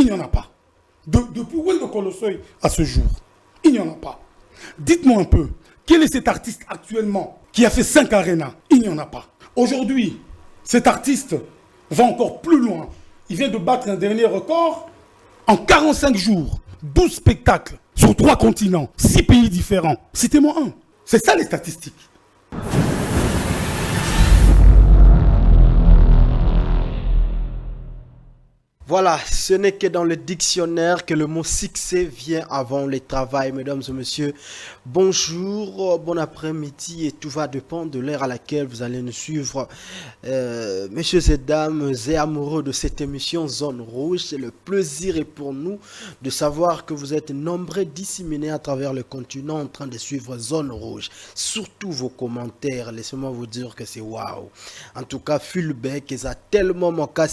Il n'y en a pas. Depuis Wendo Colossoy à ce jour, il n'y en a pas. Dites-moi un peu, quel est cet artiste actuellement qui a fait 5 arénas? Il n'y en a pas. Aujourd'hui, cet artiste va encore plus loin. Il vient de battre un dernier record en 45 jours, 12 spectacles sur 3 continents, 6 pays différents. Citez-moi un. C'est ça les statistiques. Voilà, ce n'est que dans le dictionnaire que le mot succès vient avant le travail, mesdames et messieurs. Bonjour, bon après-midi et tout va dépendre de l'heure à laquelle vous allez nous suivre. Messieurs et dames et amoureux de cette émission Zone Rouge, c'est le plaisir et pour nous de savoir que vous êtes nombreux disséminés à travers le continent en train de suivre Zone Rouge. Surtout vos commentaires, laissez-moi vous dire que c'est waouh. En tout cas, Fulbeck, ils a tellement manqué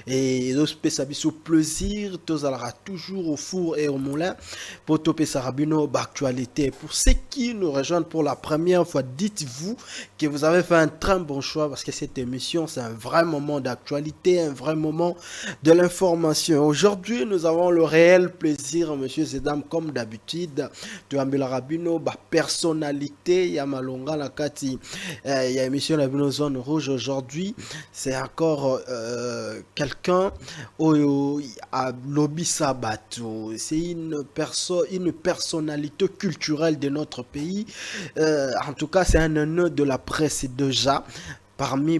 et ça biso plaisir, tous aura toujours au four et au moulin pour topé sarabino d'actualité. Pour ceux qui nous rejoignent pour la première fois, dites-vous que vous avez fait un très bon choix parce que cette émission c'est un vrai moment d'actualité, un vrai moment de l'information. Aujourd'hui, nous avons le réel plaisir, messieurs et dames, comme d'habitude, de Ambela Rabino, personnalité, Yamalonga Nakati, il y a émission la Zone Rouge aujourd'hui. C'est encore quelqu'un à Lobby Sabato. C'est une personnalité culturelle de notre pays. En tout cas, c'est un honneur de la presse déjà. Parmi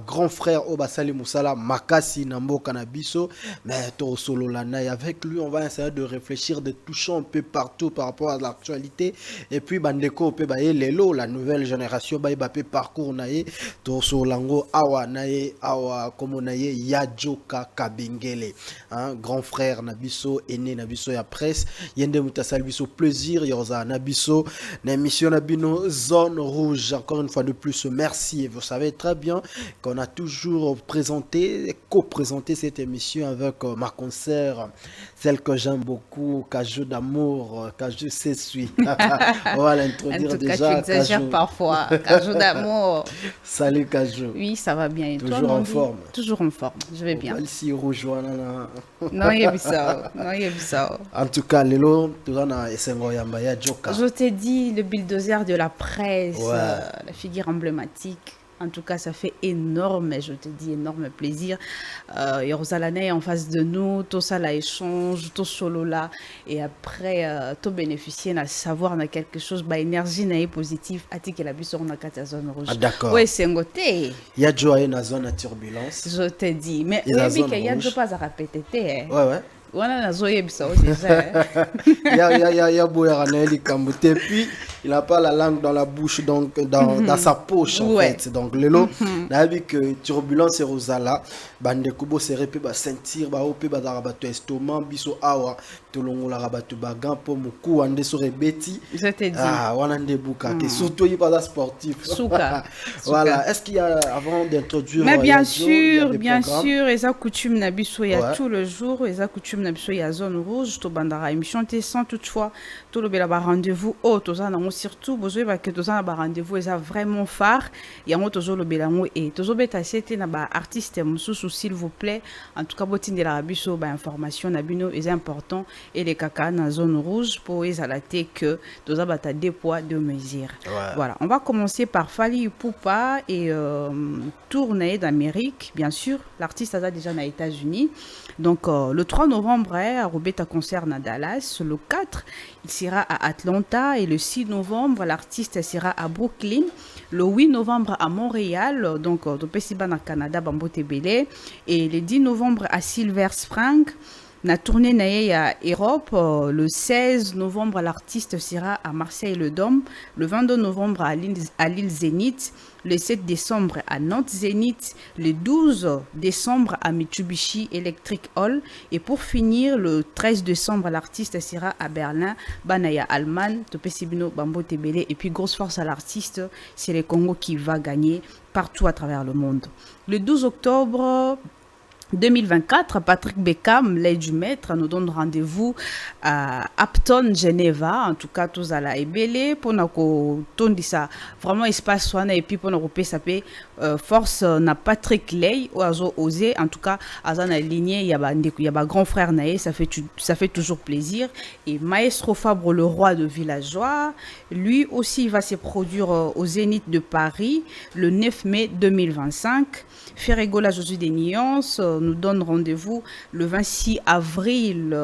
grand frère Obasali Moussala Makasi Nambo Kanabiso, mais to solo lana, et avec lui on va essayer de réfléchir, de toucher un peu partout par rapport à l'actualité. Et puis bandeko pe ba lelo la nouvelle génération ba pe parcours nae to solango awa nae awa comme nae Yajoka Kabengele, hein, grand frère Nabiso aîné Nabiso ya presse yende mutasali biso plaisir yoza Nabiso na émission Nabino Zone Rouge. Encore une fois de plus, merci. Et vous savez très bien qu'on a toujours présenté, co-présenté cette émission avec ma concert, celle que j'aime beaucoup, Cajou d'amour, Cajou s'essuie. On va l'introduire en tout déjà. Cas, tu exagères parfois. Cajou d'amour. Salut Cajou. Oui, ça va bien. Et toujours toi, en forme. Toujours en forme. Je vais bien. Ici, rejoindre. Non, il y a ça. Non, il y a ça. En tout cas, Lelo, tu as Esengo Yambaya Joka. Je t'ai dit, le bulldozer de la presse, ouais. La figure emblématique. En tout cas, ça fait énorme, je te dis, énorme plaisir. Yorozalane est en face de nous, tout ça, là, échange, tout solo là. Et après, tout bénéficier, à savoir, on a quelque chose, bah, énergie n'est positive, à ti que la bus on a quatre zone rouge. Ah, d'accord. Oui, c'est un côté. Il y a Joe dans la zone à turbulence. Je te dis, mais il y a deux pas à répéter. Ouais, ouais. Voilà, il y a Boyaranelli Kamboute, puis il n'a pas la langue dans la bouche, donc dans sa poche en fait. Donc le lot, avec turbulence et rosala, bande kubo serré pe ba sentir ba ope ba darabato estomac biso awa tolongo la rabato bagan po muku ande so rebeti. Je te dis. Ah, wanande buka que surtout il pas sportif. Souka. Voilà, est-ce qu'il y a avant d'introduire mais bien sûr, et ça coutume na biso ya tout le jour, et ça coutume na biso ya zone rouge to bandara émission te sans toutefois tout le bela rendez-vous to ça na surtout besoin ba que to ça na rendez-vous et ça vraiment phare ya ngo to le bela ngo et to beta c'était na ba artiste mususu s'il vous plaît. En tout cas botine de la biso ba information na bino est important et les caca na zone rouge pour les alater que to ça bata deux poids deux mesures. Voilà, on va commencer par Fally Ipupa et tournée d'Amérique, bien sûr. L'artiste a déjà aux États-Unis. Donc, le 3 novembre, à Robeta concert à Dallas. Le 4, il sera à Atlanta. Et le 6 novembre, l'artiste sera à Brooklyn. Le 8 novembre, à Montréal. Donc, au Pessiban, au Canada, Bambote Belé. Et le 10 novembre, à Silver Spring. Na tournée naie à Europe, le 16 novembre, l'artiste sera à Marseille-le-Dôme, le 22 novembre à l'île Zénith, le 7 décembre à Nantes Zénith, le 12 décembre à Mitsubishi Electric Hall et pour finir, le 13 décembre, l'artiste sera à Berlin, Banaya Allemagne, Topesibino Bambo Tebele et puis grosse force à l'artiste, c'est le Congo qui va gagner partout à travers le monde. Le 12 octobre, 2024, Patrick Beckham, l'aide du maître, nous donne rendez-vous à Upton, Geneva. En tout cas, tous à la Ebele pour nous ça vraiment espace soin et puis pour nous repérer force n'a Patrick Ley ou azo osé. En tout cas, azan aligné, il y a grand frère Naé, ça fait toujours plaisir. Et Maestro Fabre, le roi de Villageois, lui aussi va se produire au Zénith de Paris le 9 mai 2025. Ferregola Josué des Nuances nous donne rendez-vous le 26 avril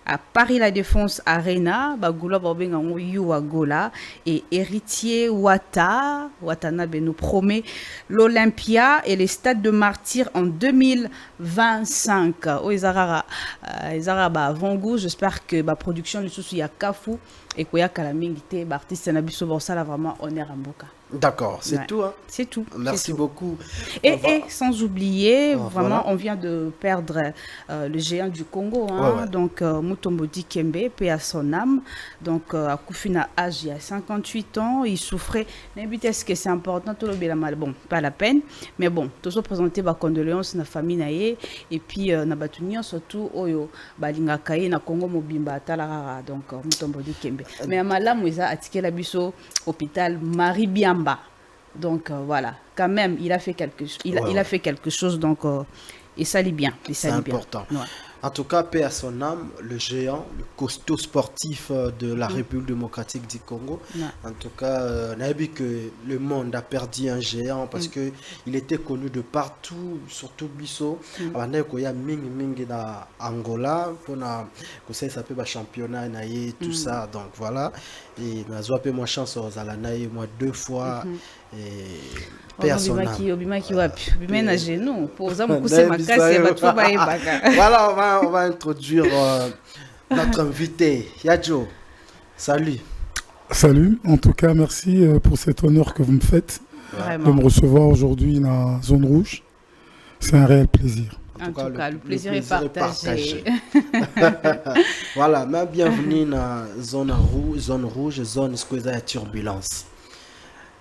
à Paris La Défense Arena, Bagoula Babengango Yuagola et Héritier Watanabe nous promet l'Olympia et les stades de martyrs en 2025. Oh, Izarara Vango, j'espère que la production de sous ya Kafu et Koya Kalamingite, artiste Nabiso Borsala vraiment honneur à Mboka. D'accord, c'est tout. Hein? C'est tout. Merci beaucoup. Et sans oublier, vraiment, on vient de perdre le géant du Congo. Hein? Donc, Mutombo Dikembe, paix à son âme. Donc, à Koufina âge, il y a 58 ans. Il souffrait. Est-ce que c'est important? Tout le bien mal. Bon, pas la peine. Mais bon, tout ça présenté ma condoléance na famille naie. Et puis, na batunion surtout, oyo, balinga kaye na Congo mobimba talara. Donc, Mutombo Dikembe. Mais à Malam, il a attiqué la biso hôpital Marie Biamba. Donc voilà, quand même, il a fait quelque chose. Il a fait quelque chose, donc et ça l'est bien. C'est important. Ouais. En tout cas, paix à son âme, le géant, le costaud sportif de la République démocratique du Congo. Ouais. En tout cas, on a vu que le monde a perdu un géant parce que il était connu de partout, surtout Bisso. On a eu mingi dans Angola, on a ça s'appelle championnat naïe tout ça. Donc voilà, et on a eu moi chance aux Alanaï moi 2 fois. Et voilà, on va introduire notre invité. Yadjo, salut. Salut, en tout cas, merci pour cet honneur que vous me faites de me recevoir aujourd'hui dans la zone rouge. C'est un réel plaisir. En tout cas, le plaisir est partagé. Voilà, bienvenue dans la zone rouge, zone squeeze turbulence.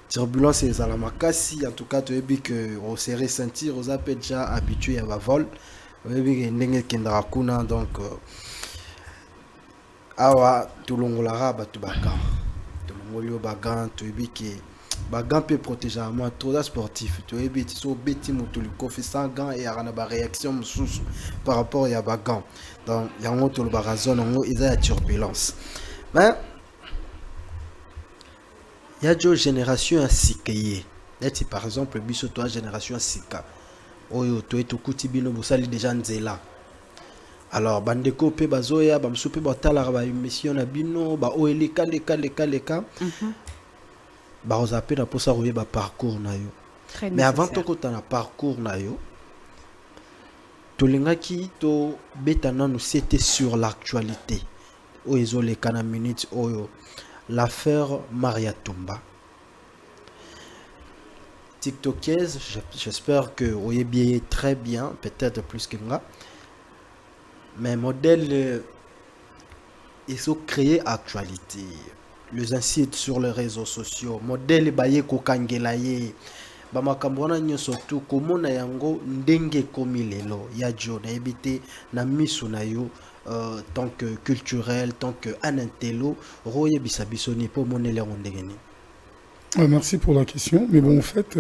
Turbulence et Zalamakasi, en tout cas, tu as vu que on s'est ressenti, on a déjà habitué à la vol. On a vu que donc, awa, tout le monde a battu bagan. Tout le monde a bagan, tu as vu que bagan peut protéger à moi, trop sportif. Tu as vu que tu as bêti, tu as fait sans gants et il y a une réaction par rapport à bagan. Donc, il y a une autre zone, il y a turbulence. Mais, il y a deux générations à Sikaye. Par exemple, biso toi génération à Sika. Oyo to eto kutibino bosali déjà nzela. Alors bandeko pe bazoya ba msupe batala ba mission na bino ba oeleka leka. Ba ozape na posa roye ba parcours na yo. Mais avant to kota na parcours na yo, tolingaki to betana nous c'était sur l'actualité. Oyo les kana minutes oyo. L'affaire Maria Tumba. TikTokaise, j'espère que vous êtes bien, très bien, peut-être plus que moi. Mais modèle, ils ont créé actualité. Les incitent sur les réseaux sociaux. Modèle baye kokangelaye. Bamakambona nyo surtout comment na yango ndenge komi lelo ya jo na ebité na misu na yo. Tant que culturel, tant qu'un intello, Roye Bissabissoni pour mon élève. Merci pour la question. Mais bon, en fait,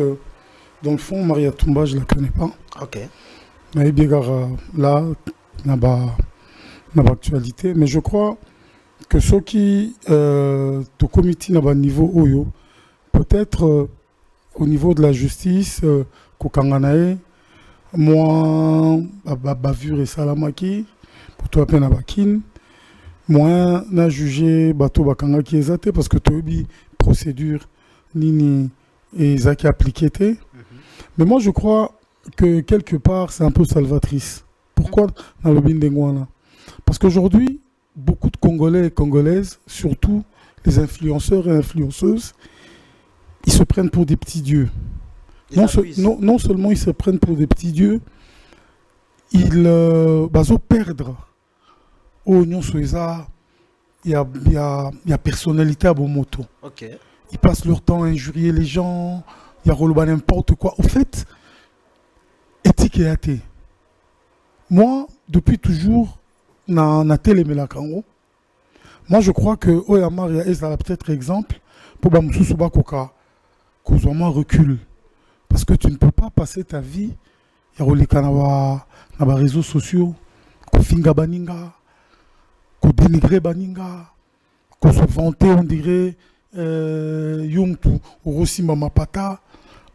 dans le fond, Maria Tumba, je ne la connais pas. Ok. Mais bien là, n'a pas actualité. Mais je crois que ceux qui, au comité n'a pas niveau Oyo, peut-être au niveau de la justice, Kokanganae, moi, Bavure et Salamaki, toi peine à Bakin, moi n'a jugé bateau bakanga qui est parce que toi bi procédure nini et zaki appliqué. Mais moi je crois que quelque part c'est un peu salvatrice. Pourquoi dans le bindengwana? Parce qu'aujourd'hui beaucoup de Congolais et Congolaises, surtout les influenceurs et influenceuses, ils se prennent pour des petits dieux. Non seulement ils se prennent pour des petits dieux, ils perdre. Oh non, il y a personnalité à Bomoto. Okay. Ils passent leur temps à injurier les gens, il y a n'importe quoi. En fait, éthique et athée. Moi, depuis toujours, na télé Melakango, moi je crois que Oyamaria est peut-être exemple pour Bamoussou Bakoka, qu'on recule. Parce que tu ne peux pas passer ta vie, il y a les réseaux sociaux, qu'on finga baninga, qu'on dénigre baninga, qu'on se vantait, on dirait, Yumtu, Rossi Mamapata.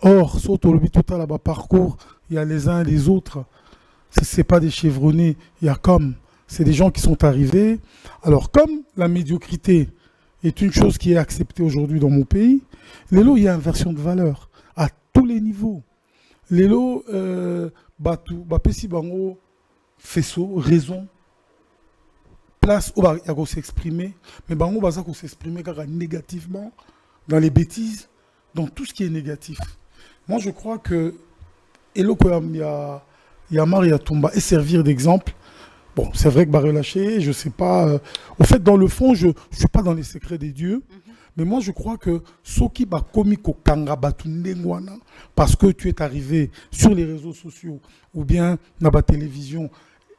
Or, surtout le tout à la parcours, il y a les uns et les autres. Ce n'est pas des chevronnés, il y a comme. C'est des gens qui sont arrivés. Alors, comme la médiocrité est une chose qui est acceptée aujourd'hui dans mon pays, l'élo, il y a inversion de valeur à tous les niveaux. L'élo, Bapessi Bango, faisceau, raison, place où il y a s'exprimer, mais Bango, il y a s'exprimer négativement dans les bêtises, dans tout ce qui est négatif. Moi, je crois que Elo Maria Tomba et servir d'exemple. Bon, c'est vrai que relâcher, je ne sais pas. Au fait, dans le fond, je ne suis pas dans les secrets des dieux. Mais moi, je crois que ce qui va commis au Kangabatunéngwana, parce que tu es arrivé sur les réseaux sociaux ou bien dans la télévision.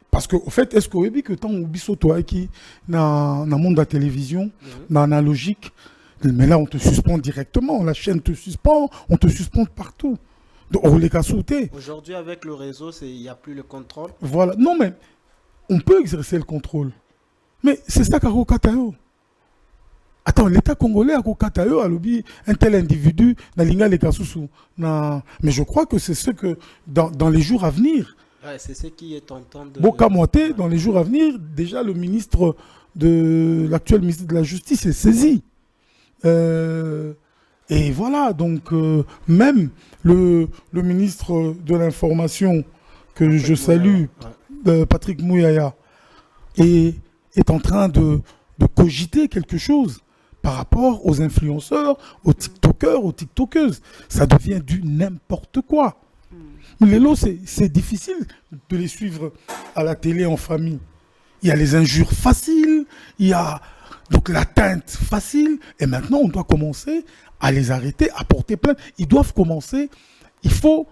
Parce que, au fait, est-ce que vous avez que tant que toi qui dans le monde de la télévision, dans la logique, mais là, on te suspend directement. La chaîne te suspend, on te suspend partout. Donc, on les a sauté. Aujourd'hui, avec le réseau, il n'y a plus le contrôle. Voilà. Non, mais on peut exercer le contrôle. Mais c'est ça qu'a Katayo. Attends, l'État congolais a Katayo, a lobby un tel individu, dans l'Inga les Kasusu. Mais je crois que c'est ce que, dans les jours à venir, ouais, c'est ce qui est tentant de... Bokamoté, dans les jours à venir, déjà l'actuel ministre de la Justice est saisi. Et voilà, donc même le ministre de l'Information, que je salue, Patrick Mouyaya, est en train de cogiter quelque chose par rapport aux influenceurs, aux TikTokers, aux TikTokeuses. Ça devient du n'importe quoi. Les lots, c'est difficile de les suivre à la télé en famille. Il y a les injures faciles, il y a donc l'atteinte facile, et maintenant on doit commencer à les arrêter, à porter plainte. Ils doivent commencer, il faut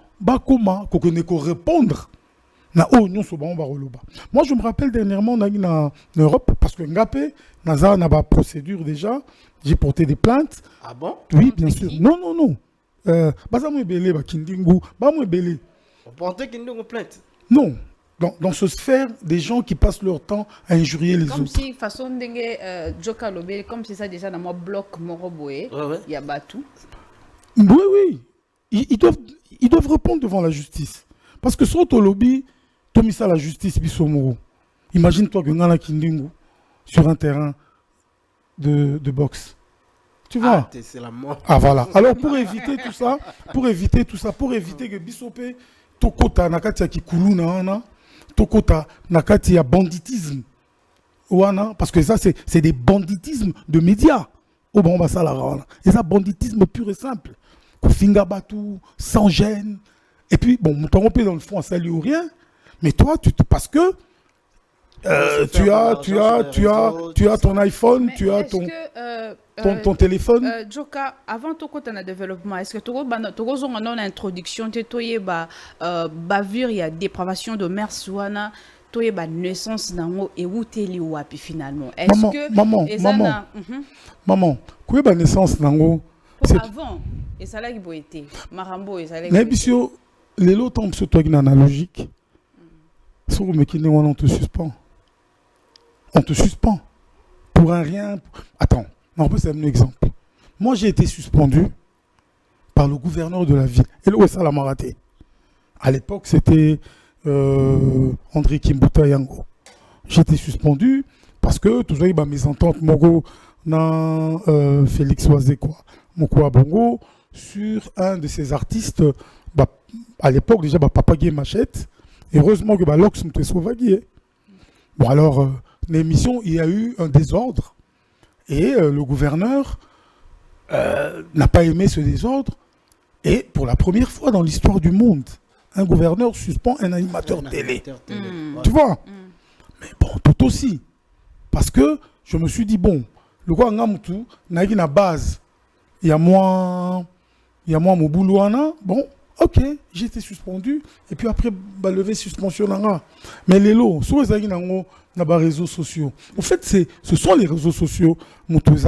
qu'on répondre. Moi je me rappelle dernièrement en Europe, parce que Ngapé, Naza n'a pas procédure déjà, j'ai porté des plaintes. Ah bon? Oui, bien sûr. Non. On portait Kindingu plainte? Non. Dans ce sphère, des gens qui passent leur temps à injurier les comme autres. Comme si, façon de Joka Lobé, comme si ça déjà dans mon bloc Moroboé, il y a Batou. Oui. Ils doivent répondre devant la justice. Parce que sur ton lobby, tu as mis ça à la justice, Bissomoro. Imagine-toi que Ngana Kindingu sur un terrain de boxe. Tu vois? C'est la mort. Ah voilà. Alors pour éviter tout ça, pour éviter que Bissopé, Tokota Nakati Kikulu na Tokota Nakati ya banditisme. Parce que ça, c'est des banditismes de médias. Et ça, banditisme pur et simple. Kofinga Batou, sans gêne. Et puis, bon, mon trompé dans le fond, ça lui ou rien. Mais toi, parce que tu as ton iPhone, mais tu as ton téléphone. Joka, avant tout quand on a développement, est-ce que tu as une introduction, tu as bavure, il y a dépravation de mère Souana, tu as naissance dans et où tu es wapi finalement? Est-ce que maman, quoi est naissance dans avant, et ça là qui été Marambo et ça là. Mais bisio, les lots tombent sur toi qui n'a logique. Sur le mec on te suspend. On te suspend pour un rien. Attends, on peut faire un exemple. Moi, j'ai été suspendu par le gouverneur de la ville. Et le ça l'a raté. À l'époque, c'était André Kimbuta Yango. J'ai été suspendu parce que toujours il y a mes ententes Mogo dans Félix Oazekwa, Moko Abongo, sur un de ces artistes. À l'époque, déjà, Papa Gué Machette. Heureusement que Lox me sauvé. Bon, alors, l'émission, il y a eu un désordre. Et le gouverneur n'a pas aimé ce désordre. Et pour la première fois dans l'histoire du monde, un gouverneur suspend un animateur télé. Tu vois? Mais bon, tout aussi. Parce que je me suis dit, bon, le roi Ngamutu n'a une base. Il y a moi, mon boulot, bon, Ok, j'ai été suspendu, et puis après, bah, levé suspension. Mais les lots, sur les réseaux sociaux. En fait, ce sont les réseaux sociaux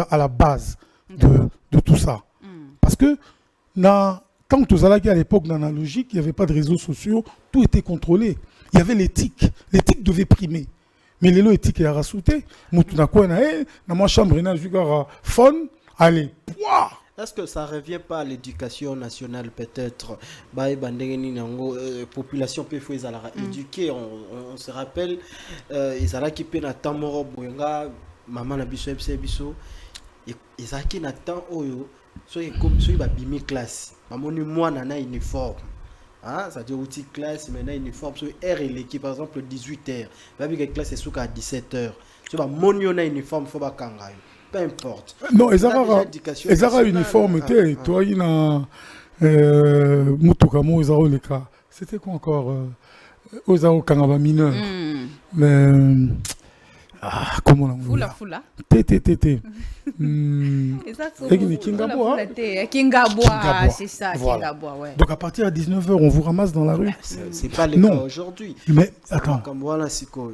à la base de tout ça. Parce que, tant que à l'époque, dans la logique, il n'y avait pas de réseaux sociaux, tout était contrôlé. Il y avait l'éthique. L'éthique devait primer. Mais les lots éthiques, il y a rassouté. Dans ma chambre, il y a un phone, allez, pouah! Est-ce que ça ne revient pas à l'éducation nationale peut-être? Population peut être éduquée. On se rappelle, ils allaient qui peuvent attendre maman na biso biso. Ils allaient qui attendre oyo. Soit comme soit bimi classe. Maman ni moi nana uniforme. Ça veut dire outil classe maintenant uniforme. Soit R et l'équipe par exemple 18h. Babi que classe est sous à 17h. Soit monio na uniforme faut ba kangayo. Peu importe. Non, ils ont uniforme. Toi, il y a Moutokamo, ils ont les cas. C'était quoi encore? Ils ont Kangaba mineur. Mais. Comment on dit? Fula. T. Kingabois, c'est ça. Voilà. Kingabois, ouais. Donc à partir de 19h, on vous ramasse dans la rue. C'est pas le cas aujourd'hui. Mais attends. Comme voilà, c'est quoi?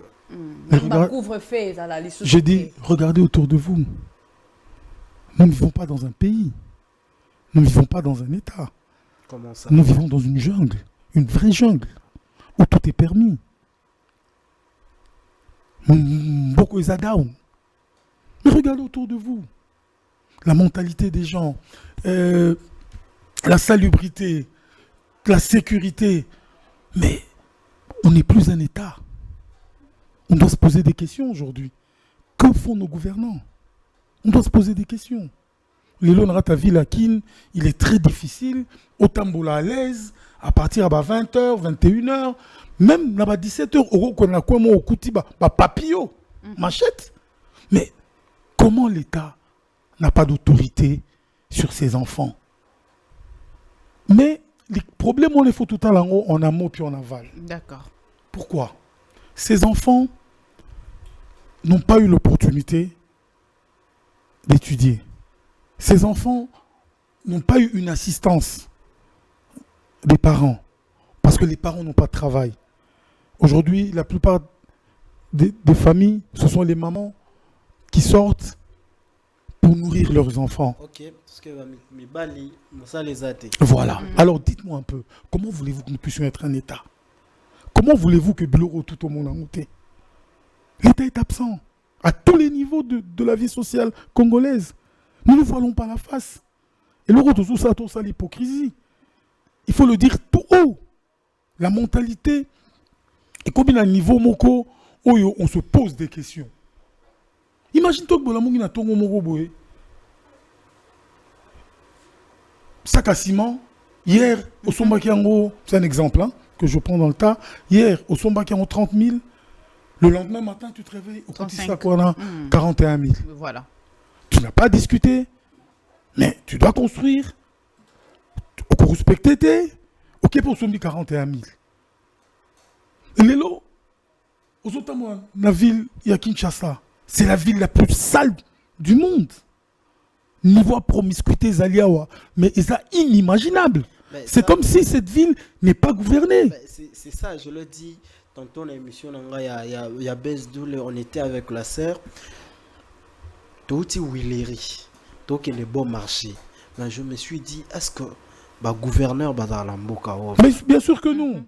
J'ai dit, regardez autour de vous. Nous ne vivons pas dans un pays. Nous ne vivons pas dans un État. Comment ça? Nous vivons dans une jungle, une vraie jungle, où tout est permis. Beaucoup est down. Mais regardez autour de vous. La mentalité des gens, la salubrité, la sécurité. Mais on n'est plus un État. On doit se poser des questions aujourd'hui. Que font nos gouvernants? On doit se poser des questions. Les lots ta ville à Kin, il est très difficile. Au Tamboula à l'aise, à partir de 20h, 21h, même à 17h, on a quoi au Kouti, papillot, machette. Mais comment l'État n'a pas d'autorité sur ses enfants? Mais les problèmes, on les faut tout à l'heure en amont puis en aval. D'accord. Pourquoi? Ces enfants n'ont pas eu l'opportunité d'étudier. Ces enfants n'ont pas eu une assistance des parents parce que les parents n'ont pas de travail. Aujourd'hui, la plupart des familles, ce sont les mamans qui sortent pour nourrir leurs enfants. Ok, parce que ça les a été. Voilà. Alors dites-moi un peu, comment voulez-vous que nous puissions être un État? Comment voulez-vous que Biloro tout au monde a monté? L'État est absent à tous les niveaux de la vie sociale congolaise. Nous ne voilons pas la face. Et le retour tout ça, l'hypocrisie. Il faut le dire tout haut. La mentalité, et comme il y a un niveau moko, on se pose des questions. Imagine-toi que Bolamongi n'a tongo moko boé. Sac à ciment, hier, au Sombakiango, c'est un exemple que je prends dans le tas. Hier, au Sombakiango, 30 000. Le lendemain matin, tu te réveilles au Petit Sakwana, 41 000. Voilà. Tu n'as pas discuté, mais tu dois construire. Au respecter, ok pour Sombi 41 000. Et les lots, aux autres mois, la ville, il y a Kinshasa. C'est la ville la plus sale du monde. Niveau promiscuité, Zaliawa. Mais c'est inimaginable. C'est comme si cette ville n'est pas gouvernée. C'est ça, je le dis. Tantôt, dans l'émission, il y a Bezdoul, on était avec la sœur. Tout est Willery. Tout est le bon marché. Mais je me suis dit, est-ce que le gouverneur va dans la Mboka? Mais bien sûr que non.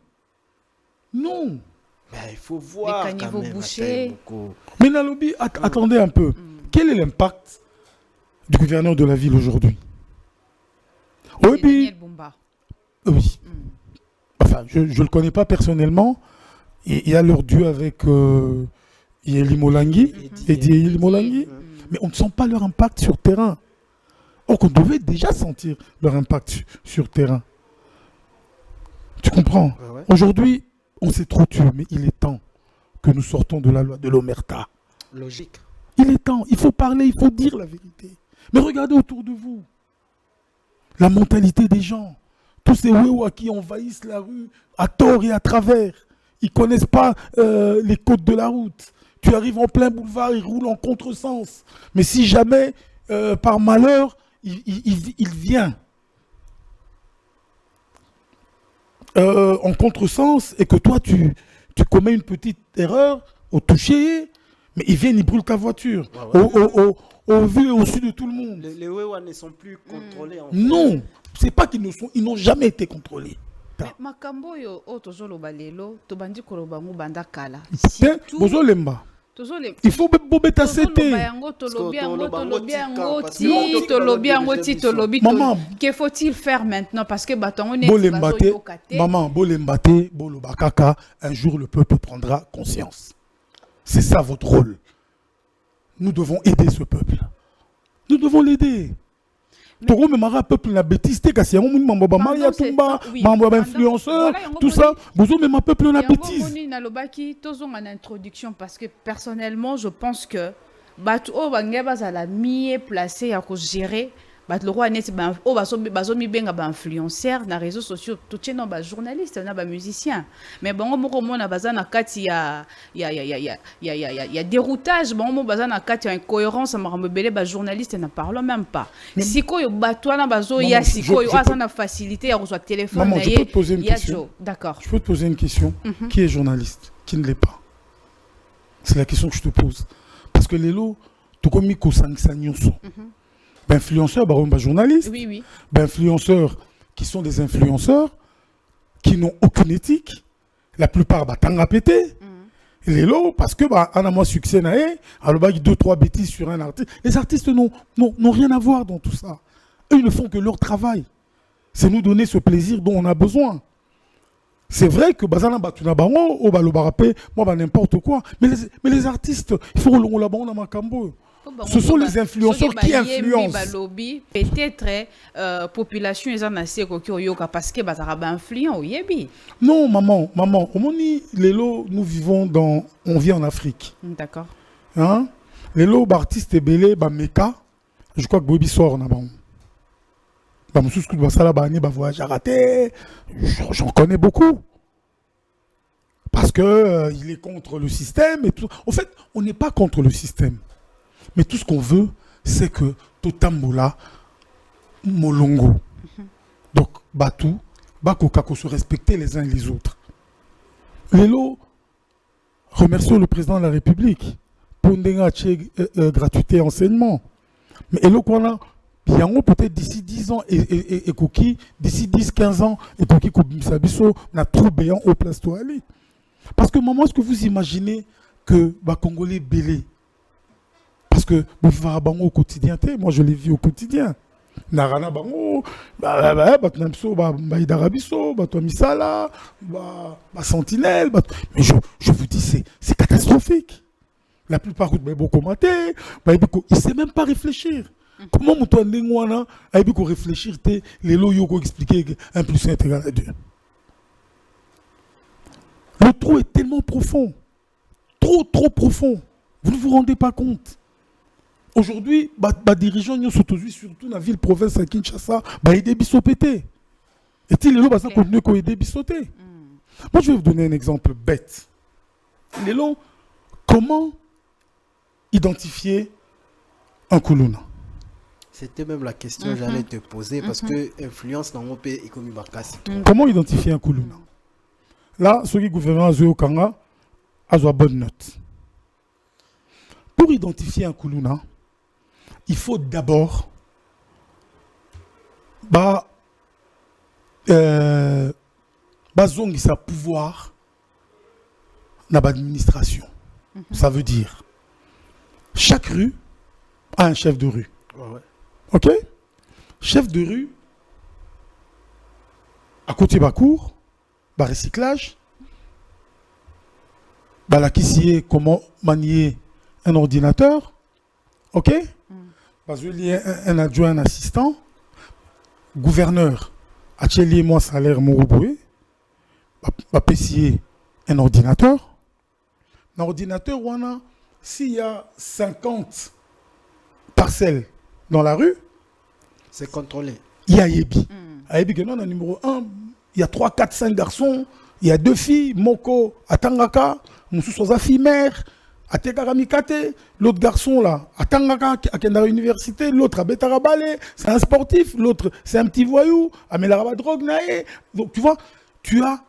Non. Mais il faut voir. Les caniveaux bouchés. Mais Nalobi, attendez un peu. Quel est l'impact du gouverneur de la ville aujourd'hui? Daniel Bumba. Oui. Enfin, je ne le connais pas personnellement. Il y a leur dieu avec Yeli Molangui, Yeli Molangui, mais on ne sent pas leur impact sur terrain. Or qu'on devait déjà sentir leur impact sur terrain. Tu comprends? Ouais. Aujourd'hui, on s'est trop tué, mais il est temps que nous sortons de la loi de l'Omerta. Logique. Il est temps, il faut parler, il faut dire la vérité. Mais regardez autour de vous. La mentalité des gens. Tous ces Wewa qui envahissent la rue à tort et à travers. Ils ne connaissent pas les côtes de la route. Tu arrives en plein boulevard, ils roulent en contresens. Mais si jamais, par malheur, il vient. en contresens et que toi, tu commets une petite erreur au toucher, mais ils viennent, ils brûlent ta voiture. Au vu et au su de tout le monde. Les Wewa ne sont plus contrôlés. En fait. Non, c'est pas ils n'ont jamais été contrôlés. Mais makambo yo tozolo balelo to bandi koloba ngo banda kala. Bozo lemba. Il faut bobeta c'était. Maman, que faut-il faire maintenant parce que baton on est maman, bolembate, bolobakaka, un jour le peuple prendra conscience. C'est ça votre rôle. Nous devons aider ce peuple. Nous devons l'aider. Togo me mara peuple la bêtise te kasi yango mambo ba maria tumba mambo ba influenceur tout ça bozo me ma peuple la bêtise. Moni na lobaki tozo en introduction parce que personnellement je pense que batu o bangeba za la mieux placé à gérer bat le roi net ba o bazo mi benga ba influenceur na réseaux sociaux tout tient ba journaliste na ba musicien mais bon moko mona bazana kati ya déroutage bon mo bazana kati ya incohérence ma belé ba journaliste na parlons même pas sikoyo batwana bazo ya sikoyo azana facilité à recevoir téléphone. Maman, je peux te poser une question. D'accord. Je peux te poser une question. Qui est journaliste, qui ne l'est pas? C'est la question que je te pose parce que les lots tout comme ko sanksanyonso. Influenceurs, journalistes, oui. Influenceurs qui sont des influenceurs qui n'ont aucune éthique. La plupart, tanga pété. Les lots, parce que, on a moins succès, alors, 2-3 bêtises sur un artiste. Les artistes n'ont rien à voir dans tout ça. Eux, ils ne font que leur travail. C'est nous donner ce plaisir dont on a besoin. C'est vrai que, n'importe quoi. Mais les artistes, il faut que la on a macambo. Ce sont les influenceurs qui influencent. Peut-être population est en assez parce que influent non maman nous vivons on vit en Afrique. D'accord. Hein? Les lots artistes belé meka je crois que Bobi sort na bon. Voyage raté. J'en connais beaucoup. Parce que il est contre le système et tout. En fait, on n'est pas contre le système. Mais tout ce qu'on veut, c'est que Totambola, Molongo, donc Batu, Bakokako se respecter les uns et les autres. Lélo, remercions le président de la République pour une gratuité enseignement. Mais Lélo, peut-être d'ici 10 ans, et Koki, d'ici 10-15 ans, et Koki Koubimsabiso, n'a trop béant au place toi aller. Parce que maman, est-ce que vous imaginez que Congolais belé? Parce que au quotidien, moi je l'ai vu au quotidien. Narana bango, misala, sentinelle, mais je vous dis c'est catastrophique. La plupart de beaucoup maté, il ne sait même pas réfléchir. Comment mon toit n'engouana, il faut réfléchir les lots yoko expliquer 1 + 1 = 2. Le trou est tellement profond, trop profond. Vous ne vous rendez pas compte. Aujourd'hui, les dirigeants surtout dans la ville province à Kinshasa, ils ont bisopété. Et les lots continuent à aider bisoter. Moi, je vais vous donner un exemple bête. Les lots, comment identifier un Koulouna? C'était même la question que j'allais te poser parce que influence dans mon pays est comme Comment identifier un Koulouna? Là, ceux qui gouvernent à Kanga ont une bonne note. Pour identifier un Koulouna, il faut d'abord sa pouvoir dans l'administration. Ça veut dire chaque rue a un chef de rue. Ok? Chef de rue, à côté Bakour, recyclage, la qui comment manier un ordinateur. Ok? Un adjoint, un assistant, gouverneur, atelier moi salaire Moroboué, va payer un ordinateur. Un ordinateur, s'il y a 50 parcelles dans la rue, c'est contrôlé. Il y a Yebi. Yebi, non, numéro 1, il y a 3, 4, 5 garçons, il y a 2 filles, Moko, Atangaka, Moussousoza fille mère. À Tekaramikate, l'autre garçon là, à Tangaka, à Kendara Université, l'autre à Betarabale, c'est un sportif, l'autre c'est un petit voyou, à Melaraba Drogue Nae. Donc tu vois, tu as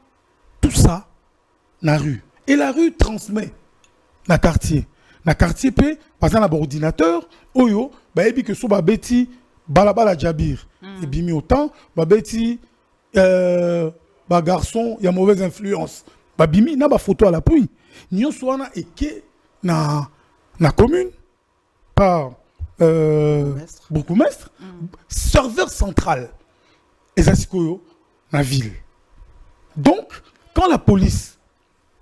tout ça dans la rue. Et la rue transmet dans le quartier. Dans le quartier, par exemple, un ordinateur, oyo, bah, et puis que so ba beti, balabala jabir. Et bimi autant, ba beti, ba garçon, il y a mauvaise influence. Ba bimi, na ba photo à l'appui. Nyon soana eke na commune, par bourgmestre, serveur central. Et ça, c'est dans la ville. Donc, quand la police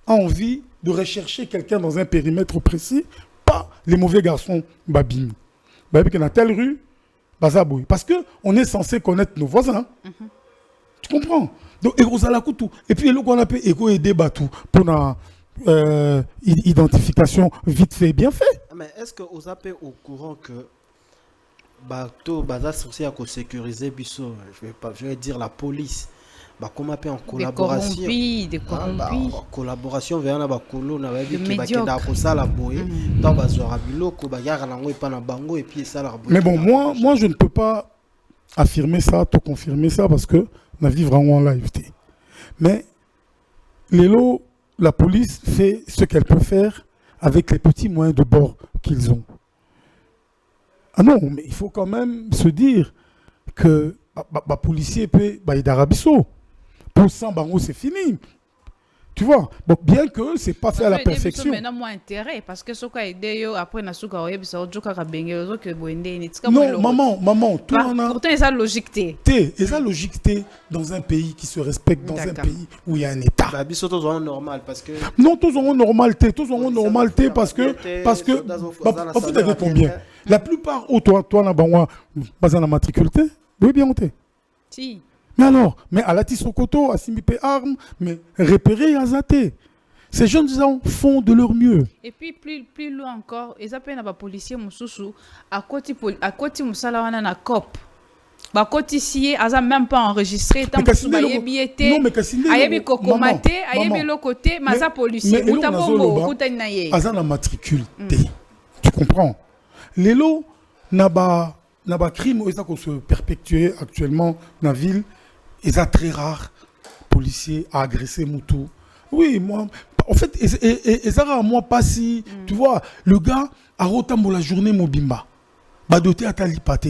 a envie de rechercher quelqu'un dans un périmètre précis, pas les mauvais garçons babimi. Babimi qui est dans telle rue, bazaboui. Parce qu'on est censé connaître nos voisins. Tu comprends? Donc, et puis, le qu'on appelle aider Batou pour la identification vite fait, bien fait. Mais est-ce que vous êtes au courant que Bato Baza censé à sécuriser Bisso, je vais dire la police, bah comment appelle en collaboration, des corrompus, collaboration vers la colo na baby qui va kenda ko sala boye, dans bazora biloko ba yara lango pa na bango et puis ça la boye. Mais bon, moi je ne peux pas affirmer ça, te confirmer ça parce que on vit vraiment en live. Mais Lélo, la police fait ce qu'elle peut faire avec les petits moyens de bord qu'ils ont. Ah non, mais il faut quand même se dire que les policiers peuvent d'Arabiso. Pour 100 bango, c'est fini. Tu vois, donc bien que c'est pas fait à la perfection. Mais moins intérêt parce que ce qu'on a aidé après na suka oyebi ça ojoka ka bengezo que boende ni tika. Non, maman, tout en a. Pourtant ça logique té. Et ça logique dans un pays qui se respecte, dans un pays où il y a un État. Bah biso tous ont normal parce que. Non, tous ont normalité, parce que en fait avec combien? La plupart où toi na banwa bazana na matriculté, oui bien monté. Si. Mais alors, mais à la Tissokoto, à Simipé Armes, mais repérer à Zate. Ces jeunes gens font de leur mieux. Et puis, plus loin encore, ils appellent les policiers Moussoussou, à côté Moussalawana na COP. À côté ici, ils n'ont même pas enregistré. Tant que vous avez billetté, non, mais Kassinde, ayebi kokomate, ayebi le côté, mais ça policier. Mais Azan a matricule. Tu comprends? Lélo n'a pas crime qui se perpétuer actuellement dans la ville. Et ça très rare, policiers à agresser Moutou. Oui, moi, en fait, et ça à moi pas si, tu vois, le gars a rotambo la journée Mobimba, badoté à Talipate.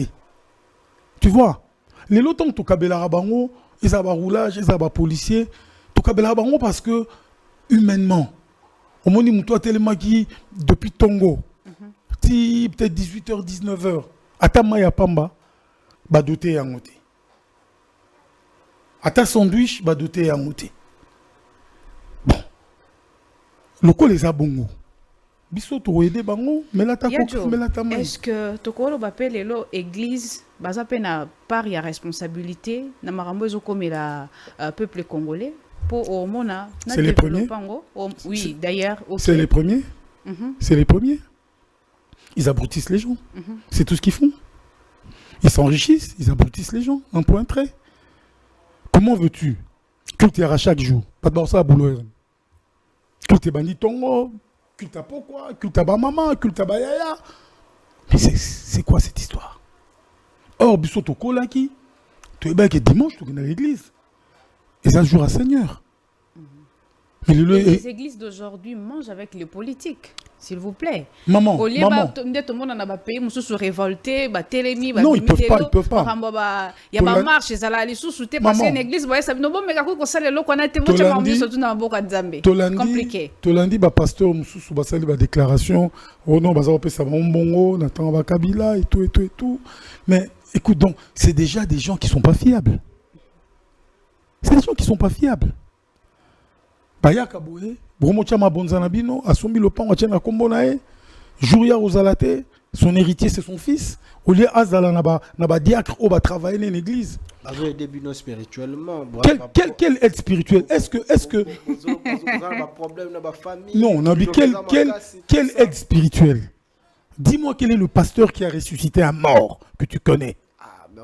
Tu vois, les lotons to kabela rabango, ils ont roulage, ils ont policiers, to kabela rabango parce que humainement, au moment où Moutou tellement qui depuis Tongo, peut-être 18h, 19h, à Tamaya Pamba, badoté à Ngoté. À ta sandwich, bah doté à monter. Bon. Le col les a bongo. Biso to aider bango, mais là ta main. Est-ce que to ko lo bapé lelo église baza pe na part ya responsabilité na marambo ezo comme la peuple congolais pour au mona na c'est les premiers. Oui, d'ailleurs, okay. C'est les premiers. C'est les premiers. Ils abrutissent les gens. C'est tout ce qu'ils font. Ils s'enrichissent, ils abrutissent les gens, un point trait. Comment veux-tu culte à chaque jour? Pas de ça à boulot. Culte bandit tongo, culte à pourquoi, culte à maman, culte à bayaya. Mais c'est quoi cette histoire? Or, biso to kolaki, tu es bien que dimanche, tu es dans l'église. Et ça se joue à Seigneur. Mais les églises d'aujourd'hui mangent avec les politiques. S'il vous plaît. Maman, tout le monde en a payé, se révolter, télémi, non, ils peuvent pas. Il y a pas marche, ils allaient sous-souter parce qu'une église, ça non bon mais quand ça les locaux on a témoin surtout dans boka Nzambe. Compliqué. Tolandi ba pasteur mususu ba sali ba déclaration, oh non, baza opé ça bongo, natanga ba Kabila et tout. Mais écoute donc, c'est déjà des gens qui sont pas fiables. C'est des gens qui sont pas fiables. Baya Kaboué Bromo Chama Bonzanabino, Asombi le pan, Wachena Kombonae, Jouria Ozalate, son héritier c'est son fils. Au lieu Azala Naba diacre, on va travailler dans l'église. Spirituellement. Quelle aide spirituelle? Est-ce que non, Nabi, quelle aide spirituelle? Dis-moi quel est le pasteur qui a ressuscité un mort que tu connais?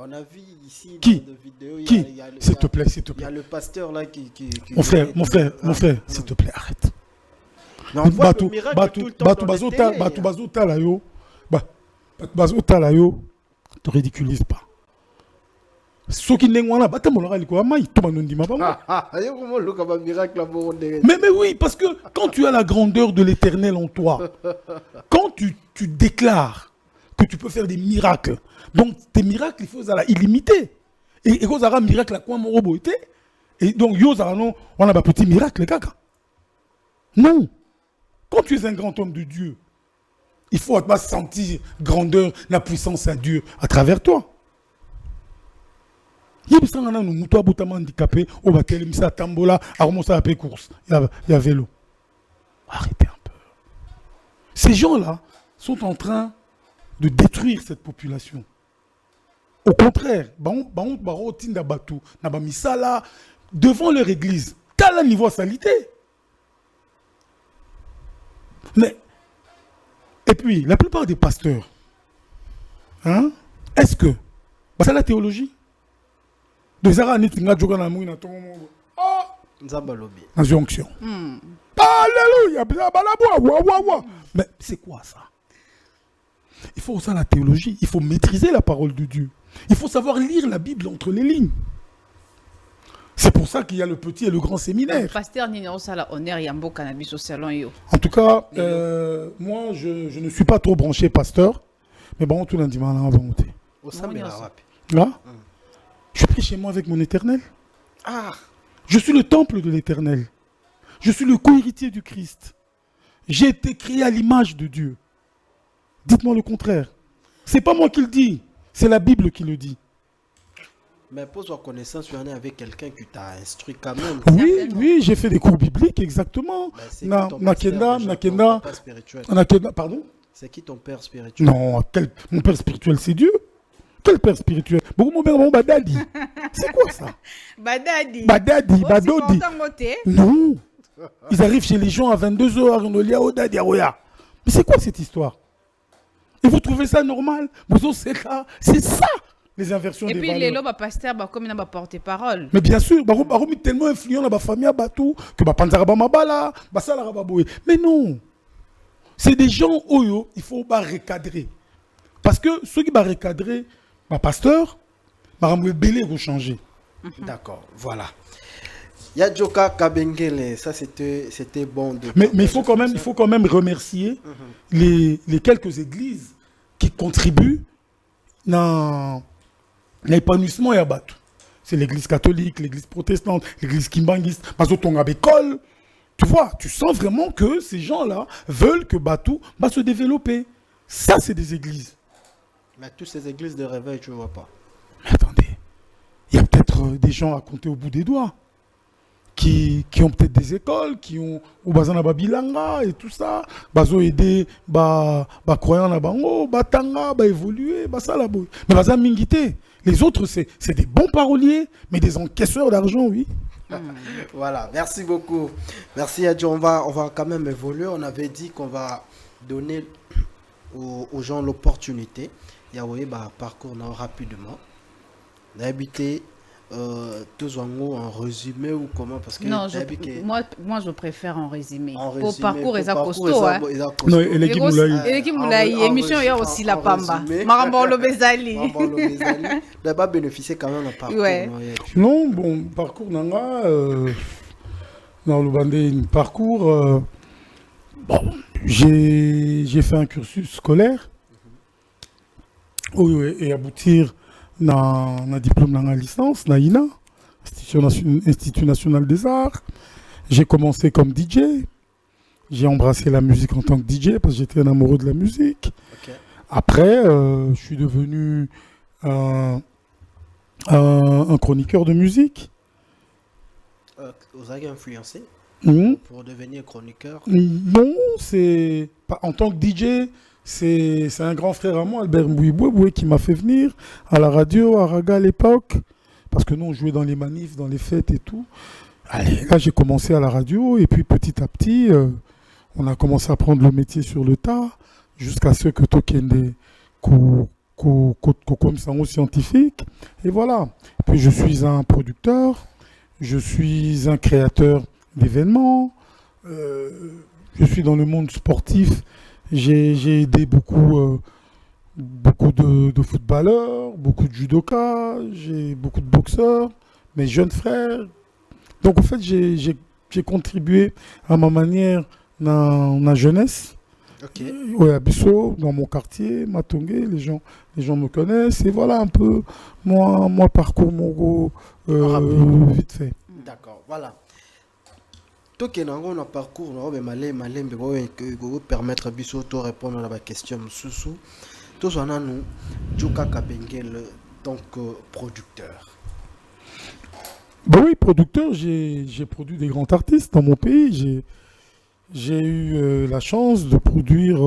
On a vu ici qui? dans vidéos, qui? S'il te plaît. Il y a le pasteur là qui mon frère, s'il te plaît, arrête. Batu bazota la yo, te ridiculise pas. Ce qui n'est pas bata monara liko mai to banondima bango. Mais oui, parce que quand tu as la grandeur de l'Éternel en toi, quand tu déclares que tu peux faire des miracles, donc tes miracles il faut ça illimité. Et quand ça a un miracle à quoi mon robot était, et donc yo ça non, on a pas petit miracle caca. Non. Quand tu es un grand homme de Dieu, il faut pas sentir grandeur, la puissance à Dieu à travers toi. Il y a des gens qui sont handicapés, qui ont tambola, à course, il y a vélo. Arrêtez un peu. Ces gens-là sont en train de détruire cette population. Au contraire, devant leur église, quel est niveau de salité? Mais, et puis, la plupart des pasteurs, hein, est-ce que, c'est la théologie? Alléluia, mais c'est quoi ça? Il faut ça la théologie, il faut maîtriser la parole de Dieu. Il faut savoir lire la Bible entre les lignes. C'est pour ça qu'il y a le petit et le grand séminaire. Pasteur Nino Sala honneur yambo cannabis au salon yo. En tout cas, moi je ne suis pas trop branché pasteur, mais bon tout lundi matin on va monter. Là, je prie chez moi avec mon Éternel. Je suis le temple de l'Éternel. Je suis le co-héritier du Christ. J'ai été créé à l'image de Dieu. Dites-moi le contraire. C'est pas moi qui le dis, c'est la Bible qui le dit. Mais pose toi connaissance, tu en es avec quelqu'un qui t'a instruit quand même. Oui, j'ai fait des cours bibliques, exactement. Pardon? C'est qui ton père spirituel? Non, mon père spirituel, c'est Dieu. Quel père spirituel? Badadi. C'est quoi ça? Badadi. Badodi. Non. Ils arrivent chez les gens à 22h. Mais c'est quoi cette histoire? Et vous trouvez ça normal? C'est ça, les inversions des valeurs. Et puis les lobes pasteurs, comme ils n'ont pas porté-parole. Mais bien sûr, ils sont tellement influents dans la famille à Batou que mais non. C'est des gens où il faut pas recadrer. Parce que ceux qui vont recadrer, pasteur, vont changer. D'accord, voilà. Yadjoka Kabengele, ça c'était bon. Mais il faut quand même remercier les quelques églises qui contribuent dans l'épanouissement et Batou. C'est l'église catholique, l'église protestante, l'église kimbanguiste, parce que ton école, tu vois, tu sens vraiment que ces gens-là veulent que Batou va se développer. Ça, c'est des églises. Mais toutes ces églises de réveil, tu ne vois pas. Mais attendez, il y a peut-être des gens à compter au bout des doigts qui ont peut-être des écoles, qui ont au bazan à Babilanga et tout ça, bazo aider croyant na bango, batanga, évoluer, ça la boy. Mais bazan mingité, les autres c'est des bons paroliers, mais des encaisseurs d'argent, oui. Voilà, merci beaucoup. Merci Adjo, on va quand même évoluer. On avait dit qu'on va donner aux gens l'opportunité. Il y a un parcours rapidement. D'habiter tous en résumé ou comment? Parce que non, moi je préfère en résumé. Pour parcours et costaud. Non, et Moulaï, émission il y a aussi la Pamba. Marambolo Bezali. D'abord bénéficier quand même d'un parcours. Ouais. Non, bon, parcours nanga dans le bandé parcours bon, j'ai fait un cursus scolaire. Oui, et aboutir dans un diplôme dans la licence, dans l'INA, Institut National des Arts. J'ai commencé comme DJ. J'ai embrassé la musique en tant que DJ parce que j'étais un amoureux de la musique. Okay. Après, je suis devenu un chroniqueur de musique. Vous avez influencé pour devenir chroniqueur? Non, c'est pas en tant que DJ. C'est un grand frère à moi, Albert Mbouiboué, qui m'a fait venir à la radio, à Raga à l'époque, parce que nous on jouait dans les manifs, dans les fêtes et tout. Allez, là j'ai commencé à la radio et puis petit à petit, on a commencé à prendre le métier sur le tas, jusqu'à ce que Tokende comme ça scientifique. Et voilà. Et puis je suis un producteur, je suis un créateur d'événements, je suis dans le monde sportif. J'ai aidé beaucoup beaucoup de footballeurs, beaucoup de judokas, j'ai beaucoup de boxeurs, mes jeunes frères. Donc, en fait, j'ai contribué à ma manière dans la jeunesse. Ok. Oui, à Bissau, dans mon quartier, Matongé, les gens me connaissent. Et voilà un peu moi parcours mon vite fait. D'accord, voilà. Toi qui on a parcours, on a malé que permettre Bissau de répondre à la question sous. Tous on a nous, Djoka Kabengel, donc producteur. Bah oui, producteur, j'ai produit des grands artistes dans mon pays. J'ai eu la chance de produire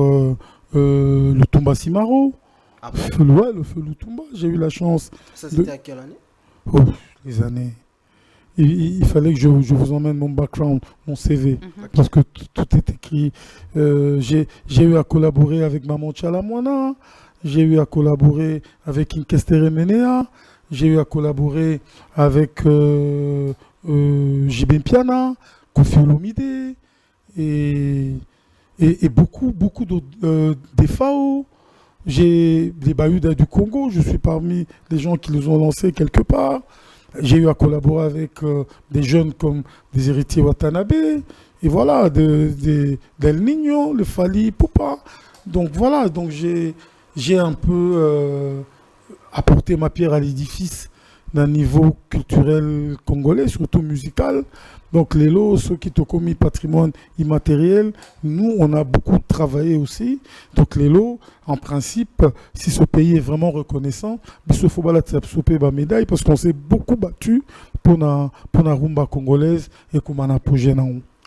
le Tumba Simaro, Ah bon? le feu Lutumba. J'ai eu la chance. Ça c'était à quelle année? Oh, les années. Il fallait que je vous emmène mon background, mon CV, parce que tout est écrit. J'ai eu à collaborer avec Maman Chalamwana, j'ai eu à collaborer avec Inkestere Menea, j'ai eu à collaborer avec Jibin Piana, Kofi Olomide, et beaucoup des FAO. J'ai des Bayouda du Congo, je suis parmi les gens qui les ont lancés quelque part. J'ai eu à collaborer avec des jeunes comme des héritiers Watanabe, et voilà, Del Niño, le Fali Poupa. Donc voilà, donc j'ai un peu apporté ma pierre à l'édifice d'un niveau culturel congolais, surtout musical. Donc les lots, ceux qui ont commis patrimoine immatériel, nous, on a beaucoup travaillé aussi. Donc les lots, en principe, si ce pays est vraiment reconnaissant, il faut la médaille parce qu'on s'est beaucoup battu pour la rumba congolaise et qu'on a apogé.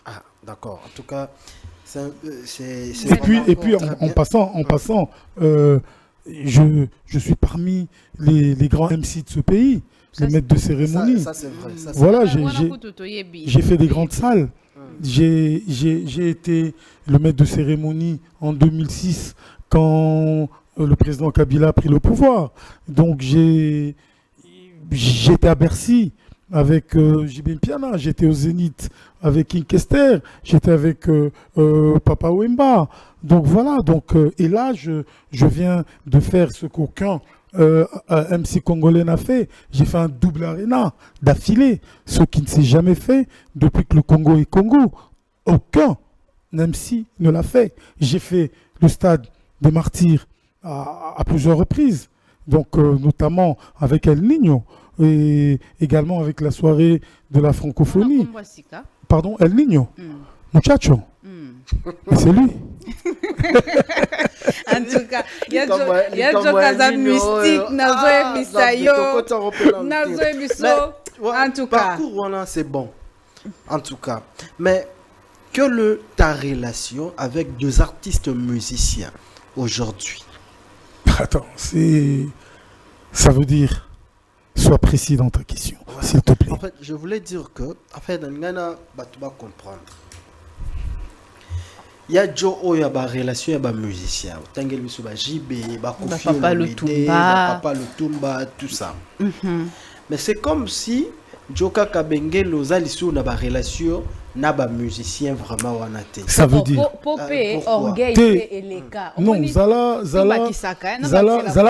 Ah, d'accord. En tout cas, c'est et puis en passant, je suis parmi les grands MC de ce pays. Les maîtres de cérémonie. Ça c'est vrai. Voilà, j'ai fait des grandes salles. J'ai été le maître de cérémonie en 2006 quand le président Kabila a pris le pouvoir. Donc j'étais à Bercy avec Jibin Piana, j'étais au Zénith avec King Kester, j'étais avec Papa Wemba. Donc voilà, et là je viens de faire ce qu'aucun MC congolais n'a fait. J'ai fait un double arena d'affilée, ce qui ne s'est jamais fait depuis que le Congo est Congo. Aucun MC ne l'a fait. J'ai fait le stade des Martyrs à plusieurs reprises, donc notamment avec El Niño et également avec la soirée de la francophonie. Pardon, El Niño, muchacho. C'est lui. En tout cas, il y a des mystique, en tout cas. Parcours, c'est bon. En tout cas. Mais ta relation avec deux artistes musiciens aujourd'hui? Attends, ça veut dire, sois précis dans ta question, s'il te plaît. En fait, je voulais dire que, dans Ghana, tu vas comprendre. Il y a Joe Oya ba relation ba musicien tangel biso ba JB ba Kofi Papa Lutumba tout ça. Mais c'est comme si Joka Kabengel ozaliso na ba relation na ba musicien vraiment wanate. Ça veut dire Popé orgueil et les cas. Non, Zala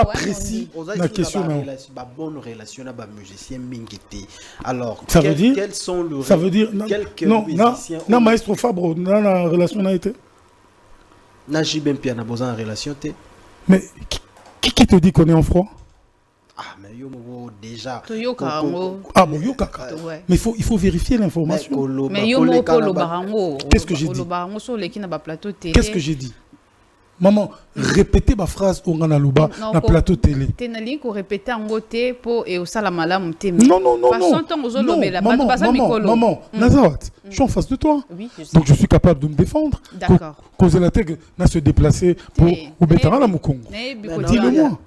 précis la question non. Ba bonne relation na ba musicien mingité. Alors ça veut dire quels sont le ça veut dire non maestro Fabro dans la relation n'a été Najibem Piana besoin en relation té. Mais qui te dit qu'on est en froid? Ah mais yo déjà. Ah bon yo kaka. Mais il faut vérifier l'information. Mais yo mo polo barango. Qu'est-ce que j'ai dit? Polo barango sur les qui na ba plateau télé. Qu'est-ce que j'ai dit? Maman, répétez ma phrase au Nganaluba na plateau télé. Tenali ko répéter en goté pour et au salamala monté. Non. Maman, Nazawat, je suis en face de toi. Oui, je sais. Donc je suis capable de me défendre. D'accord. Causer la tête, n'a se déplacer pour au Bétara la Mukongo. Dis-le-moi.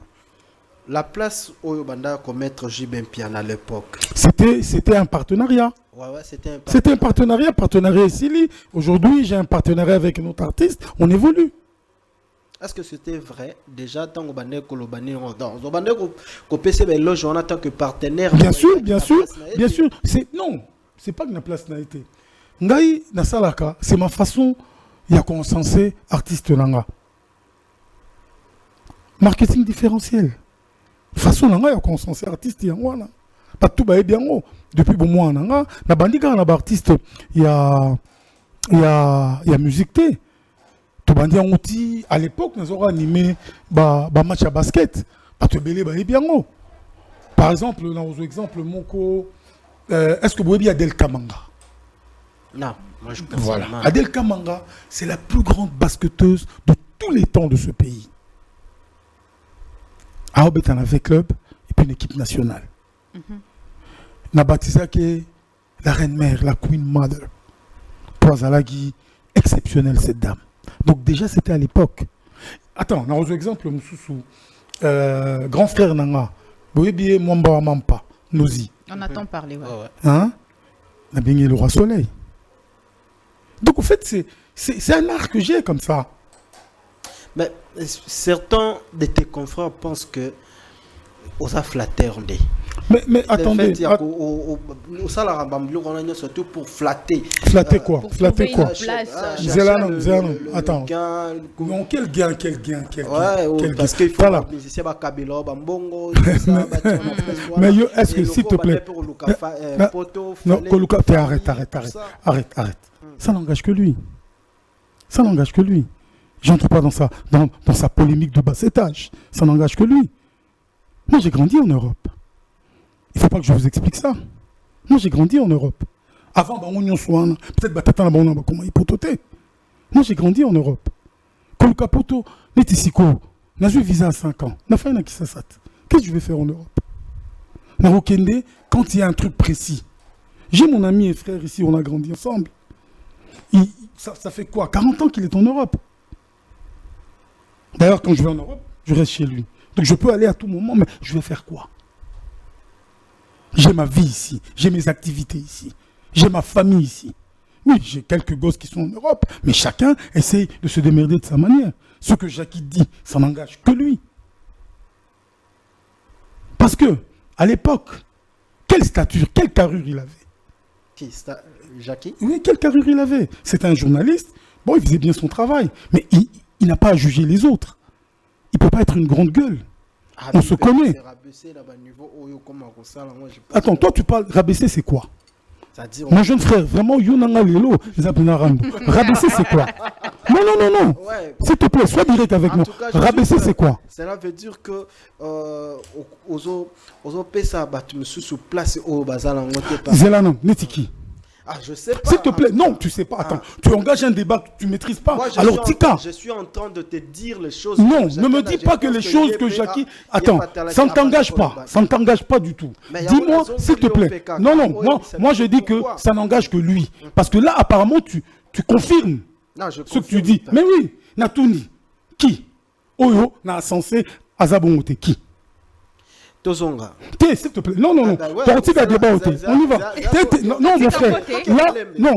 La place au Banda commettre Jibin Piana à l'époque. C'était un partenariat. Ouais, c'était un partenariat Sili. Aujourd'hui, j'ai un partenariat avec un autre artiste, on évolue. Est-ce que c'était vrai déjà tant qu'on PC Beloge en tant que partenaire? Bien sûr. C'est pas que la place n'a été. Ngai na salaka, c'est ma façon ya consenser artiste nanga. Marketing différentiel. Façon nanga ya consensus artiste yangwana. Pas tout ba bien haut. Depuis bon mois nanga, na bandika na artiste ya musique té. Tout bandi en outil à l'époque nous aura animé ba match à basket. Pas te belé ba bien haut. Par exemple, dans vos exemples Moko est-ce que vous voyez Adel Kamanga? Non, moi je pense voilà. Adel Kamanga, c'est la plus grande basketteuse de tous les temps de ce pays. Aob est un AV club et puis une équipe nationale. Nabatisa qui est la reine mère, la queen mother. Poazalagi, exceptionnelle cette dame. Donc déjà c'était à l'époque. Attends, dans vos exemples, Moussoussou, grand frère Nanga, Boébié Mwamba Mampa, Nozi. On attend parler, ouais. Hein? On a baigné le roi soleil. Donc en fait, c'est un art que j'ai comme ça. Mais certains de tes confrères pensent que on a flatté on dit. Mais attendez. Surtout pour flatter. Flatter quoi? Pour Flatter quoi? Zélanon. Attends. Non, quel gain? Ouais, parce qu'il faut voilà. Mais yo, est-ce que s'il te plaît. Non, Koluka, arrête. Ça n'engage que lui. J'entre pas dans sa polémique de bas étage. Ça n'engage que lui. Moi, j'ai grandi en Europe. Il ne faut pas que je vous explique ça. Moi, j'ai grandi en Europe. Avant, peut-être comment il pototait. Moi, j'ai grandi en Europe. Koluka Poto, Netisiko, n'a eu visa à 5 ans. N'a fait un Akisasat. Qu'est-ce que je vais faire en Europe? Narokende, quand il y a un truc précis. J'ai mon ami et frère ici, on a grandi ensemble. Ça fait quoi? 40 ans qu'il est en Europe. D'ailleurs, quand je vais en Europe, je reste chez lui. Donc je peux aller à tout moment, mais je vais faire quoi? J'ai ma vie ici, j'ai mes activités ici, j'ai ma famille ici. Oui, j'ai quelques gosses qui sont en Europe, mais chacun essaye de se démerder de sa manière. Ce que Jackie dit, ça n'engage que lui. Parce que, à l'époque, quelle stature, quelle carrure il avait? Qui? Jackie? Oui, quelle carrure il avait? C'était un journaliste. Bon, il faisait bien son travail, mais il n'a pas à juger les autres. Il ne peut pas être une grande gueule. On se connaît. Attends, toi tu parles rabaisser, c'est quoi? Mon jeune frère, vraiment, Yonanga Lelo, rabaisser, c'est quoi? Non. Ouais, s'il te plaît, sois direct avec moi. Rabaisser, c'est quoi? Cela veut dire que place au bazar. Zélanon, Netiki. Ah, je sais pas. S'il te plaît, non, tu sais pas. Attends, tu engages un débat que tu maîtrises pas. Moi, alors, Tika. Je suis en train de te dire les choses. Non, ne me dis pas que les choses que Jackie. Attends, ça ne t'engage pas. Ça ne t'engage pas du tout. Dis-moi, s'il te plaît. Non, moi je dis que ça n'engage que lui. Parce que là, apparemment, tu confirmes ce que tu dis. Mais oui, Natouni. Qui? Oyo, n'a censé Azabongote. Qui? Tozonga. S'il te plaît. Non. On y va. Non, mon frère.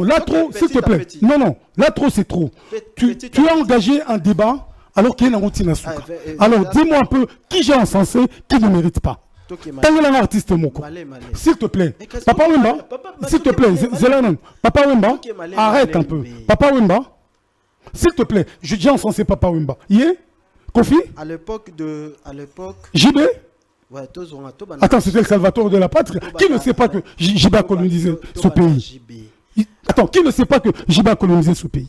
Là trop, s'il te plaît. Non. Là trop, c'est trop. Tu as engagé un débat alors qu'il y a une routine à souka. Alors, dis-moi un peu qui j'ai encensé, qui ne mérite pas. T'as un artiste, Moko. S'il te plaît. Papa Wemba. S'il te plaît. Zélanon. Papa Wemba. Arrête un peu. Papa Wemba. S'il te plaît. J'ai encensé Papa Wemba. Yé? Kofi? À l'époque. JB? Ouais, attends, c'était le Salvatore de la patrie. Qui ne sait pas que JB a colonisé ce pays? Attends, qui ne sait pas que JB a colonisé ce pays?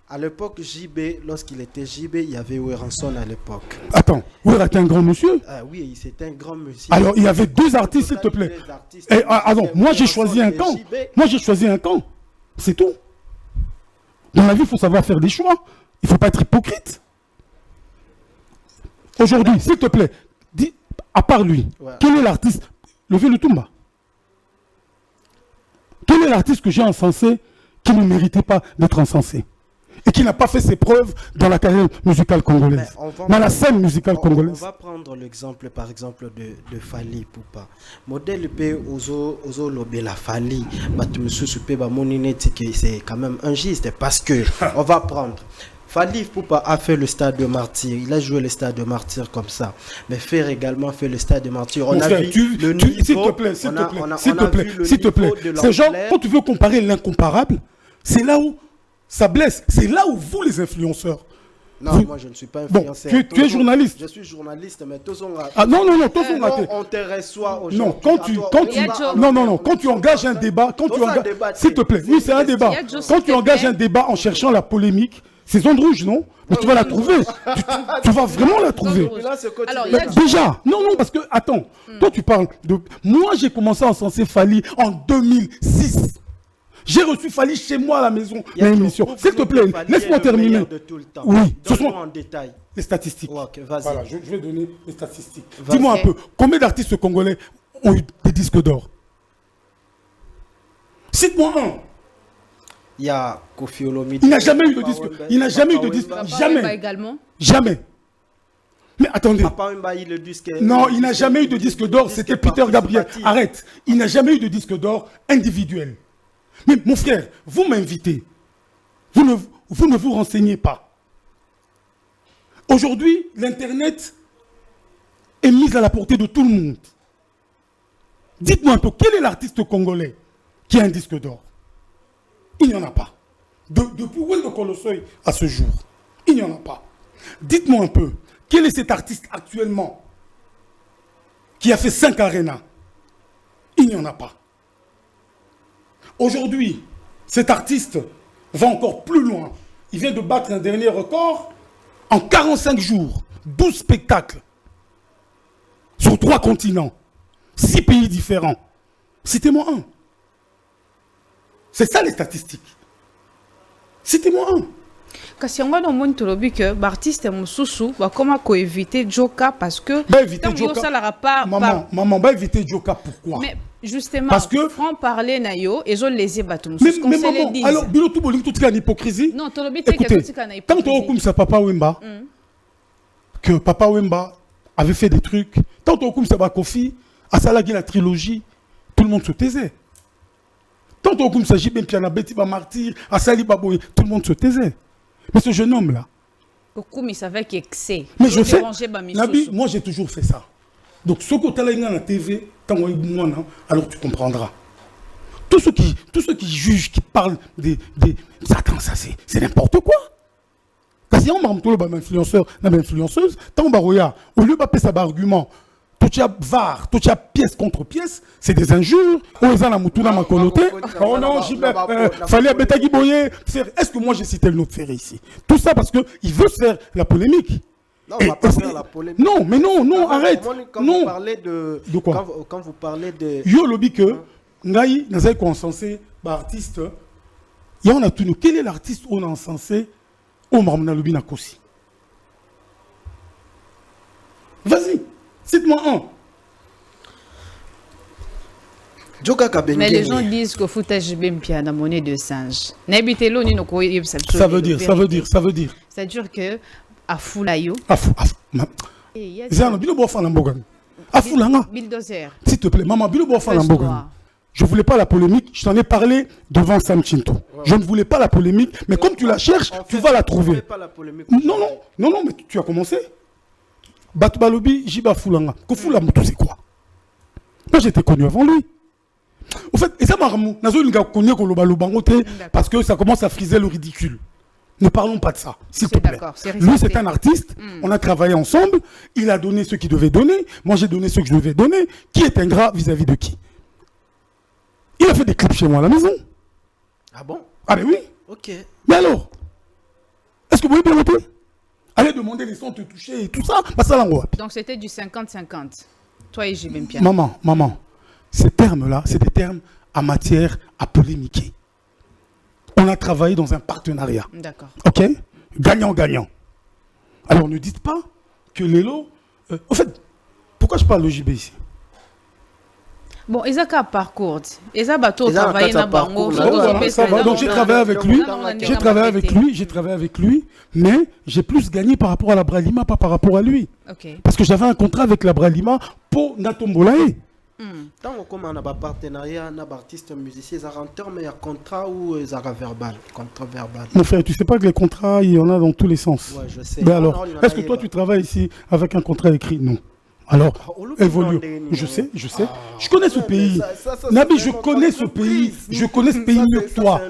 À l'époque, JB, lorsqu'il était JB, il y avait Weranson à l'époque. Attends, Wera était un grand monsieur? Oui, c'était un grand monsieur. Alors, il y avait deux artistes, s'il te plaît. Moi j'ai choisi un camp. C'est tout. Dans la vie, il faut savoir faire des choix. Il ne faut pas être hypocrite. Aujourd'hui, s'il te plaît, dis, à part lui, quel est l'artiste? Levez le Toumba. Quel est l'artiste que j'ai encensé qui ne méritait pas d'être encensé et qui n'a pas fait ses preuves dans la carrière musicale congolaise, dans la scène musicale congolaise? On va prendre l'exemple, par exemple, de Fally Poupa. Modèle P, Ozo Lobela Fally, c'est quand même injuste parce que on va prendre. Fally Poupa a fait le Stade de Martyr. Il a joué le Stade de Martyr comme ça. Mais Fer également fait le Stade de Martyr. On a vu le niveau. S'il te plaît. Ces gens, quand tu veux comparer l'incomparable, c'est là où ça blesse. C'est là où vous, les influenceurs, Non, moi je ne suis pas influenceur. Bon, tu es journaliste. Je suis journaliste, mais tous sont... Ah non, on te reçoit aujourd'hui. Non, quand tu engages un débat, s'il te plaît, oui, c'est un débat. Quand tu engages un débat en cherchant la polémique, c'est zone rouge, non? Mais tu vas la trouver. Tu vas vraiment la trouver. Alors, déjà, non, parce que, attends, toi tu parles de... Moi, j'ai commencé à encenser Fally en 2006. J'ai reçu Fally chez moi à la maison, l'émission. S'il te plaît, laisse-moi terminer. Oui, ce sont en détail les statistiques. Okay, vas-y. Voilà, je vais donner les statistiques. Dis-moi un peu, combien d'artistes congolais ont eu des disques d'or? Cite-moi un. Il y a Kofi Olomide. Il n'a jamais eu de disque. Il n'a jamais eu de disque. Jamais. Également. Jamais. Mais attendez. Papa Wemba, le disque. Non, il n'a jamais eu de disque d'or. C'était Peter Gabriel. Arrête. Il n'a jamais eu de disque d'or individuel. Mais mon frère, vous m'invitez. Vous ne vous renseignez pas. Aujourd'hui, l'Internet est mis à la portée de tout le monde. Dites-moi un peu, quel est l'artiste congolais qui a un disque d'or? Il n'y en a pas. Depuis Wendo Kolosoy à ce jour, il n'y en a pas. Dites-moi un peu, quel est cet artiste actuellement qui a fait 5 arénas? Il n'y en a pas. Aujourd'hui, cet artiste va encore plus loin. Il vient de battre un dernier record en 45 jours, 12 spectacles sur 3 continents, 6 pays différents. Citez-moi un. C'est ça les statistiques. Citez-moi un. Kasi on a monde tolobi que l'artiste mususu va comment éviter Joka parce que éviter Joka. Maman, éviter Joka pourquoi? Mais justement, parce que franc parler na yo et je les ai battus. Mais maman, alors bilo tout boling tout en hypocrisie. Non, tolobi te que tout en hypocrisie. Tant on comme ça Papa Wemba que Papa Wemba avait fait des trucs, tant on comme ça Kofi à Salagi la trilogie, tout le monde se taisait. Tant on comme ça Jibem Piana Betty ba martyr à Sali Baboy, tout le monde se taisait. Mais ce jeune homme là, il savait qu'il excès. Mais je fais, Nabi, moi j'ai toujours fait ça. Donc ce côté là dans la TV, alors tu comprendras. Tous ceux qui jugent, qui parlent des attends, ça c'est n'importe quoi. Parce que si on m'a dit influenceur, influenceuse, tant baroya, au lieu de passer ça argument, tout y a var, tout y a pièce contre pièce, c'est des injures. Oh non, fallait Betagui Boye. Est-ce que moi j'ai cité le nom de Ferré ici? Tout ça parce qu'il veut se faire la polémique. Non, on va pas faire la polémique. Non, mais non, arrête. Quand vous parlez de quoi? Quand vous parlez de... Yo lobby que, Ngaï, nous avons encensé l'artiste. Et on a tout nous. Quel est l'artiste on a encensé? Omar Mnalobi Nakosi. Vas-y, cite-moi un. Mais les gens disent que foutage Bempia na monnaie de singe. Ça veut dire. C'est-à-dire que à Foulayo. S'il te plaît, maman, je ne voulais pas la polémique, je t'en ai parlé devant Sam Chinto. Je ne voulais pas la polémique, mais comme tu la cherches, tu vas la trouver. Non, mais tu as commencé. Batubalobi, Jiba Foulanga. Kofula Moutou, c'est quoi? Moi, j'étais connu avant lui. Au fait, et ça m'a ramou. Parce que ça commence à friser le ridicule. Ne parlons pas de ça, s'il te plaît. Lui, c'est un artiste. On a travaillé ensemble. Il a donné ce qu'il devait donner. Moi, j'ai donné ce que je devais donner. Qui est ingrat vis-à-vis de qui? Il a fait des clips chez moi à la maison. Ah bon? Ah ben oui. Ok. Mais alors? Est-ce que vous voulez bien noter? Allez demander les sons te toucher et tout ça. Donc c'était du 50-50. Toi et Jibem Piana. Maman, ces termes-là, c'est des termes en matière à polémiquer. On a travaillé dans un partenariat. D'accord. Ok? Gagnant-gagnant. Alors ne dites pas que Lélo... en fait, pourquoi je parle de JB ici? Bon, ils ont un parcours. Ils ont travaillé dans Bango. Donc j'ai travaillé avec lui. Mais j'ai plus gagné par rapport à la Bralima, pas par rapport à lui. Okay. Parce que j'avais un contrat avec la Bralima pour Natombolae. Tant qu'on a un partenariat, un artiste musicien, ils ont un terme, mais il y a contrat ou ils ont verbal. Mon frère, tu sais pas que les contrats, il y en a dans tous les sens. Ouais, je sais. Mais alors, est-ce que toi tu travailles ici avec un contrat écrit? Non. Alors, évolue. Je sais. Je connais ce pays. Nabi, je connais ce pays. Je connais ce pays mieux que toi.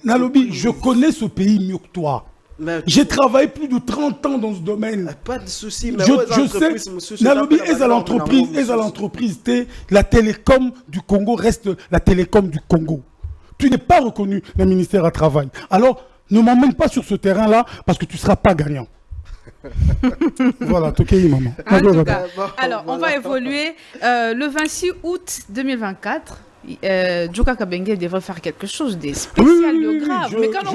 Nalobi, je connais ce pays mieux que toi. J'ai travaillé plus de 30 ans dans ce domaine. Pas de souci, mais je sais, Nalobi est à l'entreprise, la télécom du Congo reste la télécom du Congo. Tu n'es pas reconnu le ministère à travail. Alors, ne m'emmène pas sur ce terrain-là parce que tu ne seras pas gagnant. Voilà, ok, maman. En tout cas, alors, on va évoluer. Le 26 août 2024, Djoka Kabenge devrait faire quelque chose de spécial, de grave. Mais quand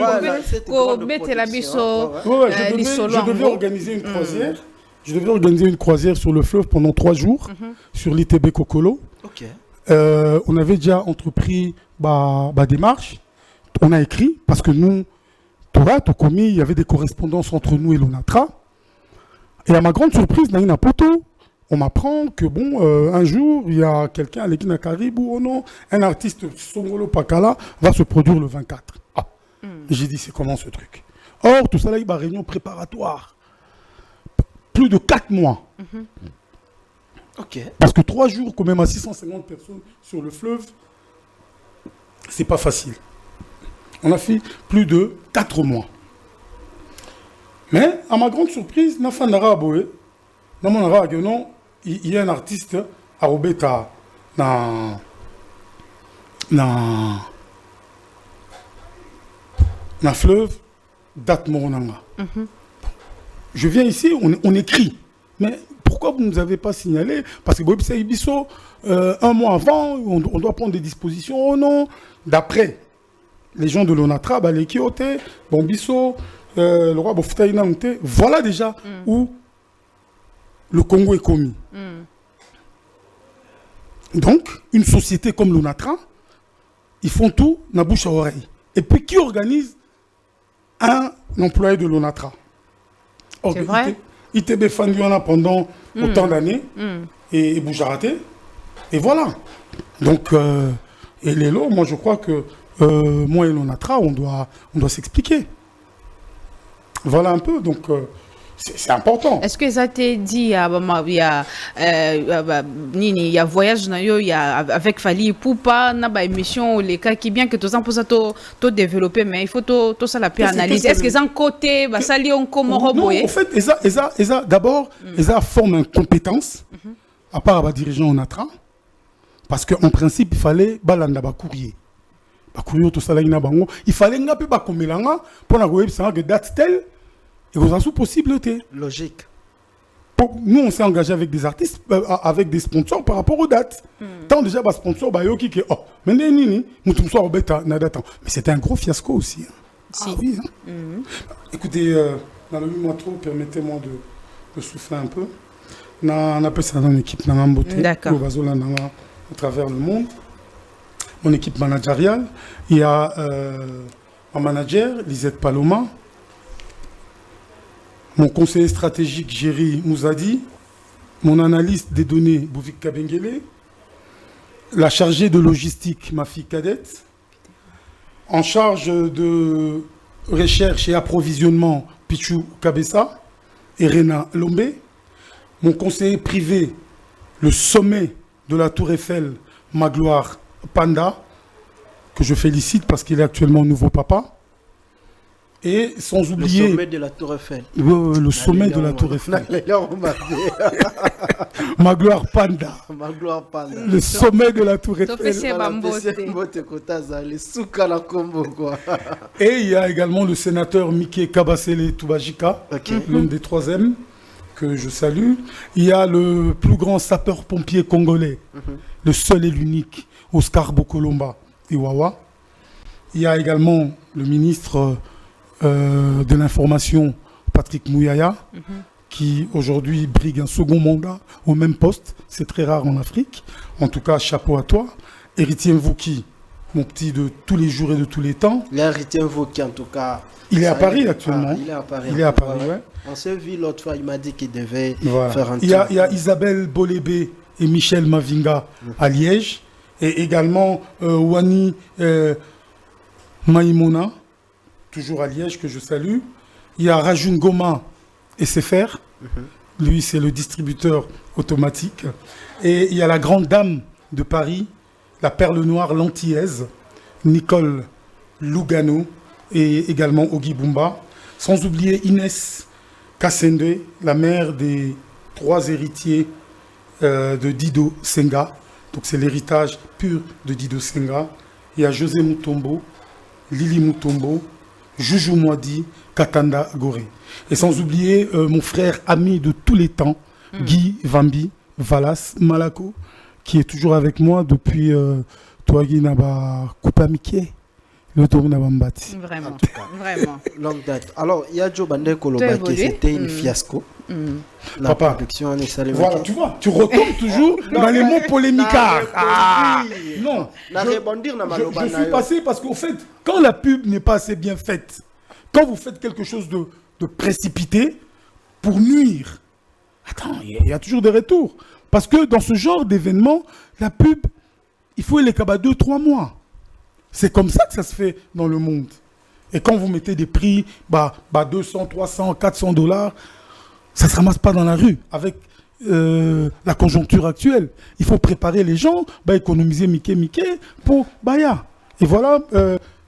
on veut mettre la biso, je devais organiser une croisière. Je devais organiser une croisière sur le fleuve pendant 3 jours, sur l'ITB Kokolo. On avait déjà entrepris des marches. On a écrit, parce que nous, Torah, Tokomi, il y avait des correspondances entre nous et l'ONATRA. Et à ma grande surprise, dans une poto, on m'apprend que un jour, il y a quelqu'un à l'Ekina Caribou, oh non, un artiste Songolo Pakala va se produire le 24. J'ai dit, c'est comment ce truc? Or, tout ça là, il y a une réunion préparatoire. Plus de 4 mois. Parce que 3 jours, quand même, à 650 personnes sur le fleuve, c'est pas facile. On a fait plus de 4 mois. Mais, à ma grande surprise, il y a un artiste à Robeta dans fleuve, date Moronanga. Je viens ici, on écrit. Mais pourquoi vous ne nous avez pas signalé? Parce que Bobissa Ibiso, 1 mois avant, on doit prendre des dispositions. Oh non, d'après les gens de l'ONATRA, les Kyote, Bombiso, le roi Bofutaïna Mte, voilà déjà où le Congo est commis. Donc, une société comme l'ONATRA, ils font tout, na bouche à oreille. Et puis, qui organise un employé de l'ONATRA? C'est vrai? ITB Fandiana pendant autant d'années, et Boujarate. Et voilà. Donc, et Lélo, moi je crois que moi et l'ONATRA, on doit s'expliquer. Voilà un peu, donc c'est important. Est-ce que ça t'a dit, il y a voyage, il y a avec Fali Poupa, il y a émission, les cas qui bien que tout ça pour ça tout développer, mais il faut tout ça la analyse. Est-ce que c'est un côté, ça lie en comment en fait, d'abord, ils forment une compétence, à part les dirigeants ONATRA, parce qu'en principe, il fallait balanda courrier. Il fallait nga pe ba komelanga pour que date telle et vous en sous possibilité. Logique. Nous on s'est engagé avec des artistes, avec des sponsors par rapport aux dates. Tant déjà les sponsors yoki que mais nini mutum so robeta na date. Mais c'était un gros fiasco aussi. Si. Ah oui. Écoutez, dans le moment trop, permettez-moi de souffler un peu. On appelle ça dans l'équipe Nangamboté, à travers le monde. Mon équipe managériale, il y a un manager, Lisette Paloma, mon conseiller stratégique, Géry Mouzadi, mon analyste des données, Bouvik Kabengele, la chargée de logistique, ma fille cadette, en charge de recherche et approvisionnement, Pichou Kabessa et Rena Lombe, mon conseiller privé, le sommet de la Tour Eiffel, Magloire Panda, que je félicite parce qu'il est actuellement nouveau papa. Et sans oublier... Le sommet de la Tour Eiffel. Le sommet de la Tour Eiffel. Magloire Panda. Magloire Panda. Le sommet de la Tour Eiffel. Et il y a également le sénateur Mickey Kabasele Toubajika, l'homme des 3e, que je salue. Il y a le plus grand sapeur-pompier congolais, le seul et l'unique, Oscar Bokolomba Iwawa. Il y a également le ministre de l'information, Patrick Mouyaya, qui aujourd'hui brigue un second mandat au même poste. C'est très rare en Afrique. En tout cas, chapeau à toi. Héritier Mvouki, mon petit de tous les jours et de tous les temps. L'héritier Mvouki, en tout cas. Il est à Paris actuellement. Il est à Paris. Il est à Paris, ouais. On s'est vu l'autre fois, il m'a dit qu'il devait faire un tour. Il y a Isabelle Bolébé et Michel Mavinga à Liège. Et également Wani Maïmona, toujours à Liège, que je salue. Il y a Rajun Goma et Sefer. Lui, c'est le distributeur automatique. Et il y a la grande dame de Paris, la perle noire lantillaise, Nicole Lugano, et également Ogi Bumba. Sans oublier Inès Kassende, la mère des 3 héritiers de Dido Senga. Donc c'est l'héritage pur de Dido Senga. Il y a José Mutombo, Lili Mutombo, Juju Mwadi, Katanda Goré. Et sans oublier mon frère ami de tous les temps, Guy Vambi, Valas Malako, qui est toujours avec moi depuis Toagi Naba Coupa Mickey, le tour Nabambati. Vraiment, vraiment. Longue date. Alors, il y a Joe Bandé Kolobaki, c'était une fiasco. La Papa, production, voilà, tu vois, tu retombes toujours dans les mots polémiques. Non, je suis passé parce qu'au fait, quand la pub n'est pas assez bien faite, quand vous faites quelque chose de précipité pour nuire, attends, il y a toujours des retours. Parce que dans ce genre d'événement, la pub, il faut les cabas 2-3 mois. C'est comme ça que ça se fait dans le monde. Et quand vous mettez des prix, 200, 300, 400 $, ça ne se ramasse pas dans la rue avec la conjoncture actuelle. Il faut préparer les gens, économiser Mickey pour Baya. Et voilà,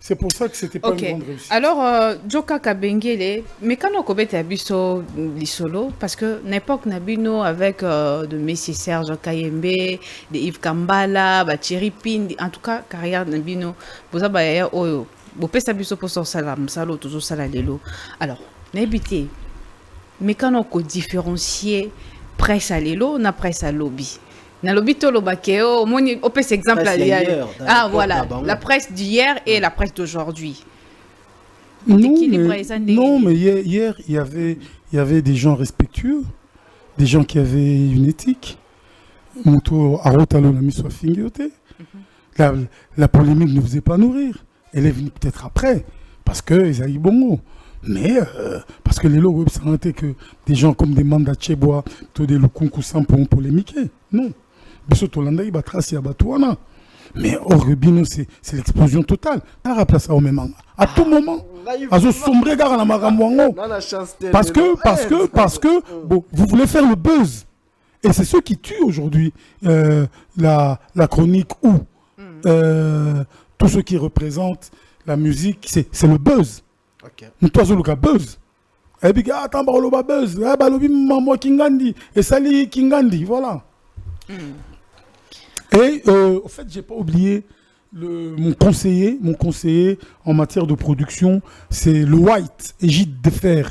c'est pour ça que c'était pas une grande réussite. Alors, Joka Kabengele, mais quand on connaît Abisso Lisolo, parce que n'importe Nabino avec de Messi Serge Kayembe, de Yves Kambala, Thierry Pin, en tout cas, carrière Nabino, vous avez Oyo, vous pouvez Abisso pour son salam, salo, toujours salalelo. Alors, n'habitez, mais quand on peut différencier presse à l'élo, na presse à lobby. Na lobby to lobakeo, on peut cet exemple là. Ah voilà, la presse d'hier et la presse d'aujourd'hui. Non, mais hier il y avait des gens respectueux, des gens qui avaient une éthique. La polémique ne faisait pas nourrir. Elle est venue peut-être après, parce que ils avaient bon. Mais parce que les logos sentaient que des gens comme des mandats Chebois, des Lukunku pour polémiquer. Non. Mais au Rubino, c'est l'explosion totale. À tout moment, parce que bon, vous voulez faire le buzz. Et c'est ce qui tue aujourd'hui la chronique ou tout ce qui représente la musique, c'est le buzz. Nous avons le buzz. Et puis, attends, le buzz. Maman Kingandi. Et Sali Kingandi. Voilà. Et au fait, j'ai pas oublié mon conseiller en matière de production, c'est le White, Égide Defer.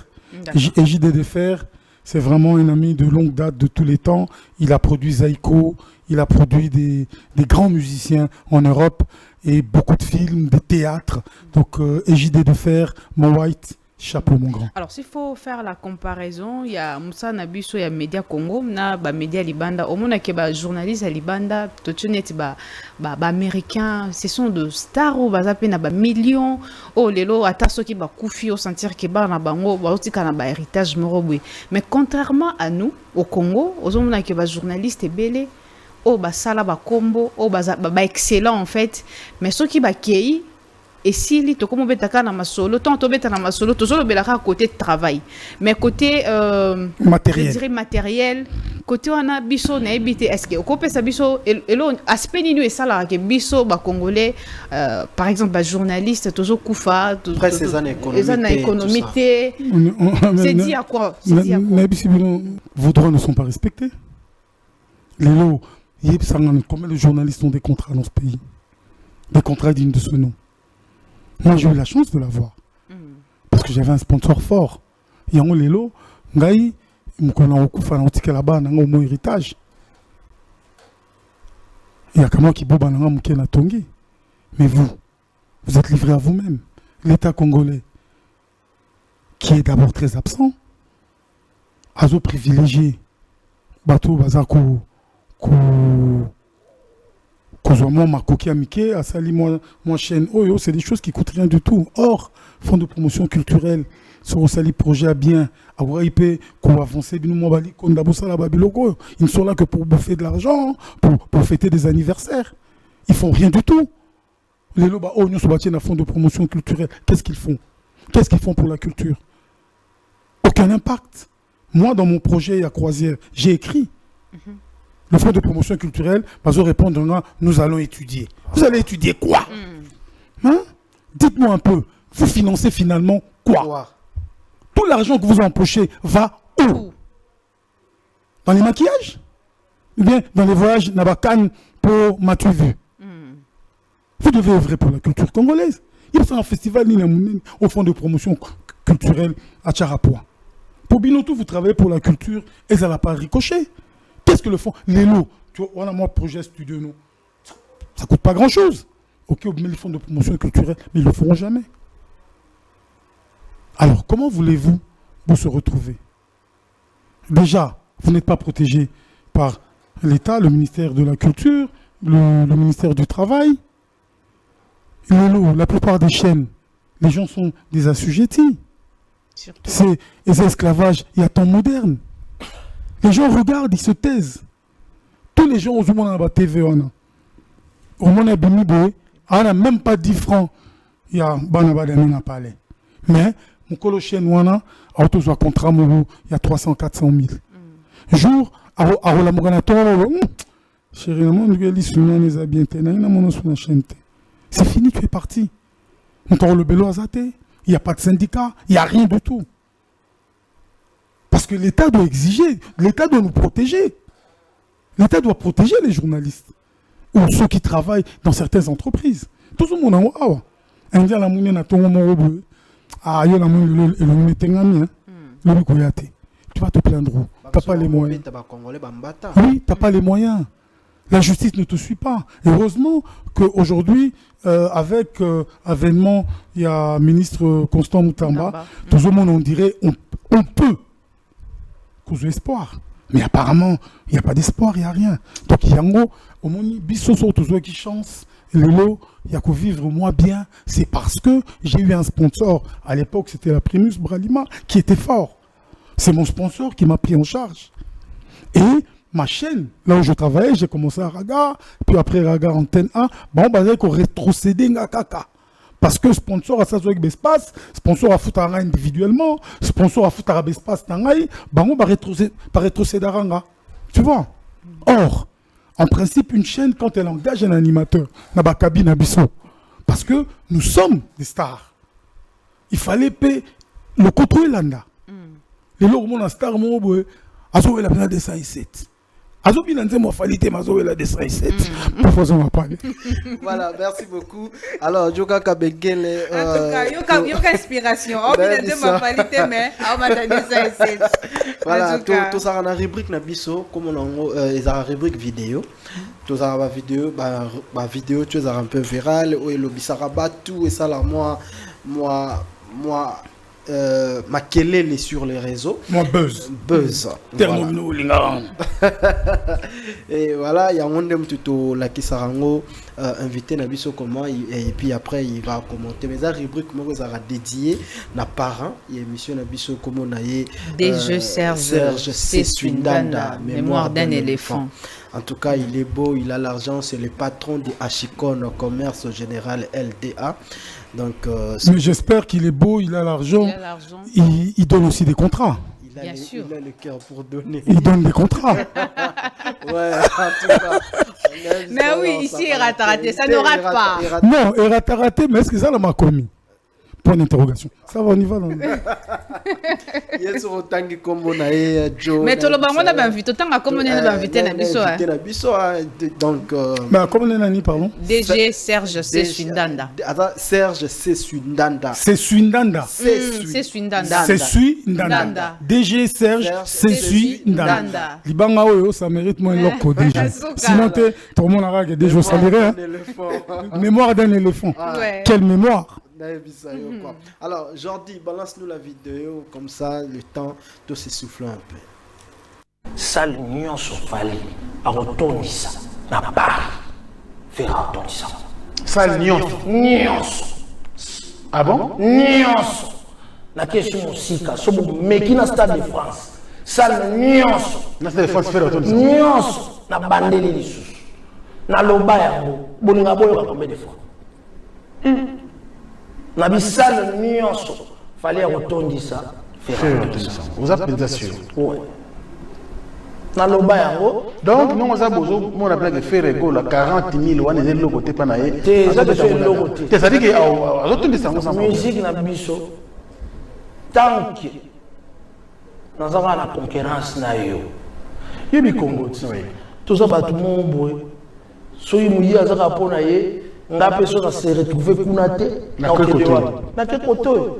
Égide Defer, c'est vraiment un ami de longue date de tous les temps. Il a produit Zaiko, il a produit des grands musiciens en Europe et beaucoup de films, des théâtres. Donc Égide Defer, mon White. Chapeau, mon grand. Alors, s'il faut faire la comparaison, il y a Moussa Nabiso, il y a Média Congo, il y a Média Libanda. Au moins, il y a des journalistes à Libanda, tout le monde américains. Ce sont des stars, il y a des millions. Oh, les lots, à ceux qui ont koufi, au sentir qu'il y a un héritage. Mais contrairement à nous, au Congo, il y a des journalistes belés. Oh, ça là, combo, oh, excellent en fait. Mais ceux qui ont accueilli, et si li to comme betaka na masolo tant to beta na masolo to solo belaka côté travail mais côté matériel, je dirais matériel, côté on a biso na ebité est-ce que ko pesa biso elo aspect ninu et ça là que biso ba congolais par exemple ba journaliste toujours kufa après ces années économiques c'est dit à quoi mais vos droits ne sont pas respectés. Les lots, combien de journalistes ont des contrats dans ce pays, des contrats dignes de ce nom. Moi, j'ai eu la chance de l'avoir. Parce que j'avais un sponsor fort. Il y a un lélo, Ngaï, Moukouna Okufa, Nantika là-bas, Nanga mon héritage. Il y a quelqu'un qui boba Nanga Moukena Tongi. Mais vous êtes livré à vous-même. L'État congolais, qui est d'abord très absent, Azo privilégié, Bateau Bazako, c'est des choses qui coûtent rien du tout. Or, fonds de promotion culturelle, sur Sali projet à bien, avoir IP, qu'on avance, ils ne sont là que pour bouffer de l'argent, pour fêter des anniversaires. Ils font rien du tout. Les loba nous sommes à fonds de promotion culturelle. Qu'est-ce qu'ils font? Qu'est-ce qu'ils font pour la culture? Aucun impact. Moi, dans mon projet à Croisière, j'ai écrit. Le fonds de promotion culturelle va se répondre, nous allons étudier. Vous allez étudier quoi? Hein? Dites-moi un peu, vous financez finalement quoi? l'argent que vous empochez va où? Dans les maquillages? Ou bien dans les voyages Nabakan pour Mathieu Vu? Vous devez œuvrer pour la culture congolaise. Il y a un festival au fond de promotion culturelle à Tcharapoua. Pour Binotou, vous travaillez pour la culture et ça n'a pas ricoché. Qu'est-ce que le font? Les lots. Tu vois, on a moi projet studio, nous. Ça ne coûte pas grand-chose. Ok, mais les fonds de promotion culturelle, mais ils ne le feront jamais. Alors, comment voulez-vous vous se retrouver? Déjà, vous n'êtes pas protégé par l'État, le ministère de la Culture, le ministère du Travail. La plupart des chaînes, les gens sont des assujettis. C'est les esclavages, il y a temps moderne. Les gens regardent, ils se taisent. Tous les gens au monde à la TV, on a même pas 10 francs. Il y a Banabadami n'a parlé. Mais mon colo chaîne wana, auto soit contrat il y a 300 400 000. Jour à la Morganato, chérie, c'est fini, tu es parti. On le bélo azaté. Il n'y a pas de syndicat, il n'y a rien du tout. Parce que l'État doit exiger, l'État doit nous protéger. L'État doit protéger les journalistes ou ceux qui travaillent dans certaines entreprises. Tout le monde a un dia la moune na tongo morobo. Ah yo la moune le moune tengami le koyate. Tu vas te plaindre où? T'as pas les moyens. Oui, t'as pas les moyens. La justice ne te suit pas. Heureusement qu'aujourd'hui, avec avènement, il y a ministre Constant Moutamba, tout le monde, on dirait, on peut cause espoir. Mais apparemment, il n'y a pas d'espoir, il n'y a rien. Donc, il y a un mot, au moins, bissoso, tout qui chance, le lot, il y a qu'à vivre moins bien. C'est parce que j'ai eu un sponsor. À l'époque, c'était la Primus Bralima, qui était fort. C'est mon sponsor qui m'a pris en charge. Et ma chaîne, là où je travaillais, j'ai commencé à Raga, puis après Raga Antenne 1, on va qu'on rétrocédé Ngakaka. Parce que sponsor à Sazoek Bespace, sponsor à Foutara individuellement, sponsor à Foutara Bespace Tangaï, on va rétrocéder à Ranga. Tu vois? Or, en principe, une chaîne, quand elle engage un animateur, n'a pas cabine à Bissot. Parce que nous sommes des stars. Il fallait payer le contrôle Landa. Les lots, mon star, mon boy, à sauver la planète des 107. Azobi nanze mo falite mazowe la desraïset. Parfois on va parler. Voilà, merci beaucoup. Alors Joka Kabengele en tout cas, yoka inspiration. On nanze mo falite mais on m'a donné desraïset. Voilà, tout ça dans la rubrique na biso comme on ils ont rubrique vidéo. Tout ça va vidéo ba vidéo tu es un peu viral ou le bisaraba tout et ça là moi ma kelele sur les réseaux. Moi buzz. Termino linga. Et voilà, il y a un homme tuto la Kisarango invité Nabiso comment et puis après il va commenter mais la rubrique comment ça sera dédié na parent et émission Nabiso comment naie DG Serge Seswindanda mémoire d'un éléphant. En tout cas, il est beau, il a l'argent, c'est le patron de Hachicon Commerce Général LDA. Donc, mais j'espère qu'il est beau, il a l'argent. Il donne aussi des contrats. Bien sûr. Il a le cœur pour donner. Il donne des contrats. Ouais, en tout cas. Mais oui, ici, il rate raté, ça ne rate pas. Non, il rate raté, mais est-ce que ça l'a commis? Point d'interrogation. Ça va, on y va. Mais tout le monde a invité. Tant comme on est invité, donc. Mais comment on est nani, pardon? DG Serge Seswindanda. Serge Seswindanda. Seswindanda. Seswindanda. DG Serge Seswindanda. Libanga Oyo, ça mérite moins loco déjà. Sinon, tout le monde a regardé déjà, ça dirait. Mémoire d'un éléphant. Quelle mémoire? Alors, Jordi, balance-nous la vidéo, comme ça, le temps de s'essouffler un peu. Sale nyonso fali akotonisa na part faire atonisa. Sale nyonso. Ah bon? Nyonso. Na question sika sobo meki na Stade de France. Sale nyonso. Na Stade de France faire atonisa. Nyonso na bandeli lisusu. Na loba yango bolinga boyo combien de fois? Na bisale nyonso fallait retondisa faire atonisa. Vous êtes bien sûr. Ouais. Na loba yango donc nous on a besoin mon appelle que faire ego la 40 000 wana est le côté pas naé ça de faire le côté c'est ça dit que autres des sangs musique na biso tant que nazaka na concurrence na yo yebi Congo toza bato momboe soki muyi azaka mpona ye nga mpe so na se retrouve kuna te na ke koto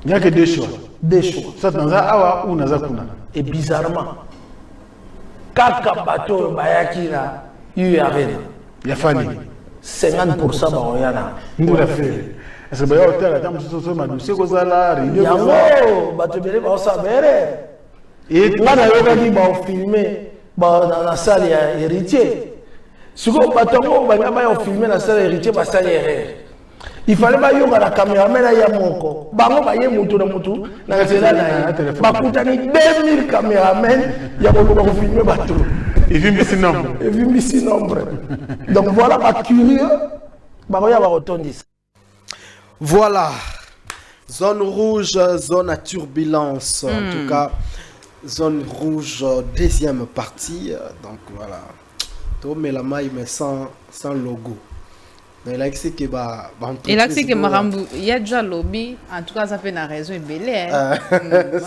il n'y a que deux choix. Deux choix. Ça naza awa ou naza kuna. Et bizarrement, kaka bateau bayaki na URN. Il y a Fanny. 50% baoyana. Nous l'a fait. Est-ce que bah hôtel attends monsieur so madouce ko zala rido. Yango bateau bele ba sabere. Et ngana yoka ki ba filmer ba na salle ya héritier. Siko batongo ba ngaba ya filmer na salle héritier ba salle erreur. Il fallait pas yoga la caméraman à Yamoko. Bango ba yemutu na mutu na zela na bakutani 2000 caméramen ya ko filmer bateau. Et vimbi nombre. Et vimbi nombre. Donc voilà pas curieux. Ba ya ba rotondis. Voilà. Zone rouge, zone à turbulence. En tout cas, zone rouge, deuxième partie. Donc voilà. Tout mais la maille mais sans logo. Mais là, c'est que et là, c'est que Marambu, il y a déjà lobby. En tout cas, ça fait une raison et belé.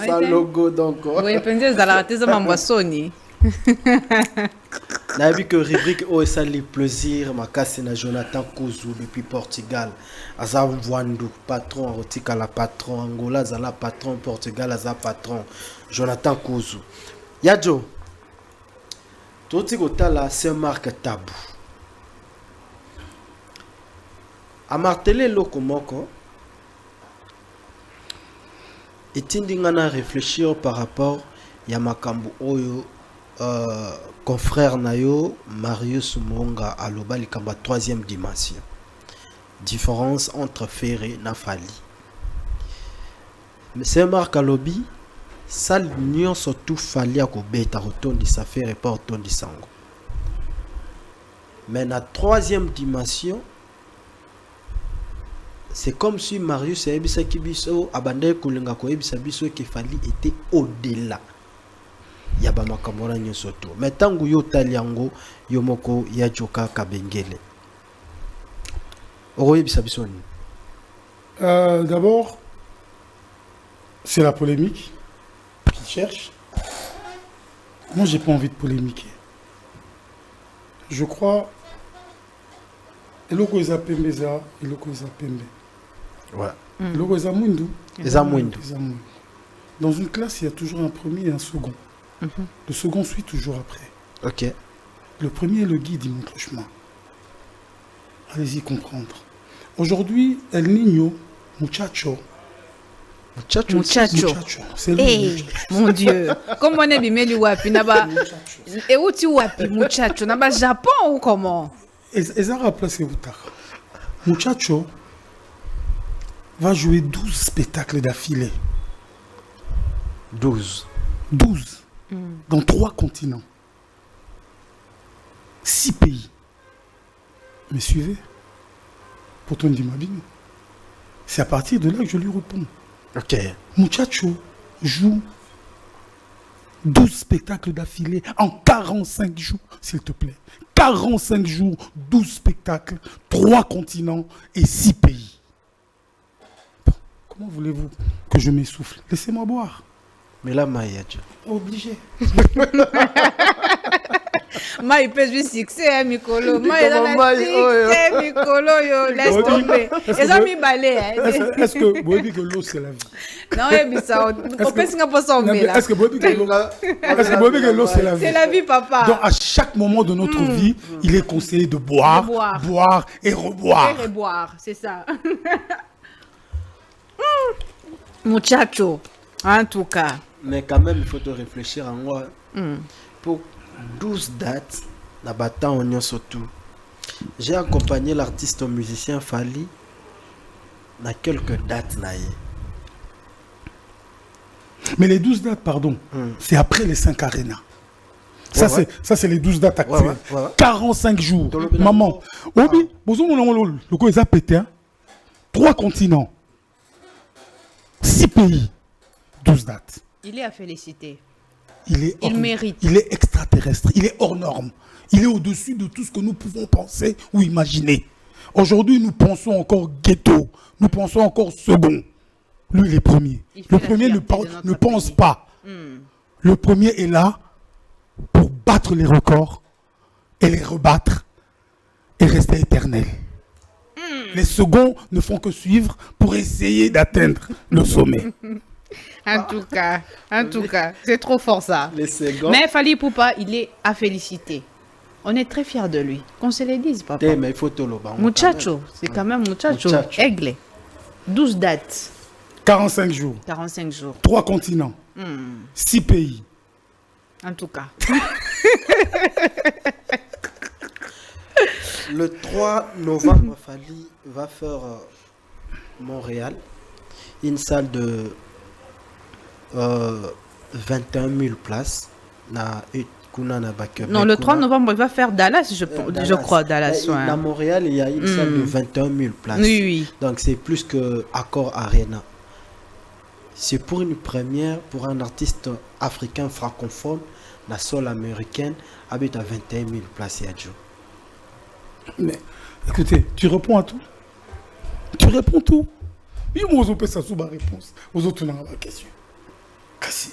Sans logo, donc. Oui, peut-être dans la raté, ça m'a Sony. On a vu que rubrique OSA les plaisirs, ma casse na Jonathan Kouzou depuis Portugal. Azam Wandou, patron, Rotika la patron, Angola, Zala patron, Portugal, Azam patron, Jonathan Kouzou. Yadjo, tout ce que là, c'est marque tabou. A martelé lokomoko etindi ngana réfléchir par rapport ya makambo oyo confrère nayo Marius Monga aloba likamba troisième dimension, différence entre Ferré na Fali. Mais c'est marque alobi ça l'union surtout Fali a ko beta rotondi sa Ferré pas rotondi sango. Mais la troisième dimension, c'est comme si Marius et Ebisa Kibiso abandonné Kulinga ko Ebisa Biso que Fali était au-delà. Yaba makamora nyosoto. Mais tangu yo taliango yomoko yajoka kabengele. Oro Ebisa Biso ni. D'abord, c'est la polémique qui cherche. Moi, j'ai pas envie de polémiquer. Je crois. Eloko eza pembeza, eloko eza pembe. Ouais. Eloko eza mwindu. Eza mwindu. Dans une classe, il y a toujours un premier et un second. Le second suit toujours après. Ok. Le premier est le guide, il montre le chemin. Allez-y comprendre. Aujourd'hui, El Niño, muchacho. Muchacho. C'est lui. Hey, mon Dieu. Comment on est bimeli wapi naba? Et où tu wapi muchacho? Naba Japon ou comment? Ezara place Boutaka. Muchacho va jouer 12 spectacles d'affilée. 12. Dans 3 continents. 6 pays. Me suivez? Pour ton Dimabino. C'est à partir de là que je lui réponds. Ok. Muchacho joue 12 spectacles d'affilée en 45 jours, s'il te plaît. 45 jours, 12 spectacles, 3 continents et 6 pays. Bon, comment voulez-vous que je m'essouffle? Laissez-moi boire. Mais là, Maïadja. Obligé. Maï peut jouer succès, hein, Mikolo. Maï succès, Mikolo, yo, laisse tomber. Et ça, mi balé, hein. Est-ce que vous dites que l'eau, c'est la vie? Non, mais ça, on peut s'en passer en là. Est-ce que vous dites que l'eau, c'est la vie? C'est la vie, papa. Donc, à chaque moment de notre vie, il est conseillé de boire, boire et reboire. Et reboire, c'est ça. Muchacho, en tout cas. Mais quand même, il faut te réfléchir en moi. Pour 12 dates, la bataille en surtout. J'ai accompagné l'artiste musicien Fali dans quelques dates. Mais les 12 dates, pardon, c'est après les 5 arénas. Ça, c'est les 12 dates actuelles. 45 jours. Maman, Obi, le coup, ils ont pété. 3 continents. 6 pays. 12 dates. Il est à féliciter. Il mérite. Il est extraterrestre. Il est hors norme. Il est au-dessus de tout ce que nous pouvons penser ou imaginer. Aujourd'hui, nous pensons encore ghetto. Nous pensons encore second. Lui, il est premier. Le premier ne pense pas. Le premier est là pour battre les records et les rebattre et rester éternel. Les seconds ne font que suivre pour essayer d'atteindre le sommet. En tout cas, c'est trop fort ça. Les seconds. Mais Fally Ipupa, il est à féliciter. On est très fiers de lui. Qu'on se le dise, papa. Mais il faut tout le bas. Muchacho, c'est quand même muchacho. Aigle. 12 dates. 45 jours. 45 jours. 3 continents. 6 pays. En tout cas. Le 3 novembre, Fally va faire Montréal. Une salle de 21 000 places. Non, le 3 novembre, il va faire Dallas, je crois, Dallas. Ouais. À Montréal, il y a une salle de 21 000 places. Oui. Donc, c'est plus que Accor Arena. C'est pour une première, pour un artiste africain francophone, la sol américaine, habite à 21 000 places et à Joe. Mais, écoutez, tu réponds à tout. Tu réponds tout. Et moi, je peux ça sous ma réponse. Aux autres, on a la question. Kassi.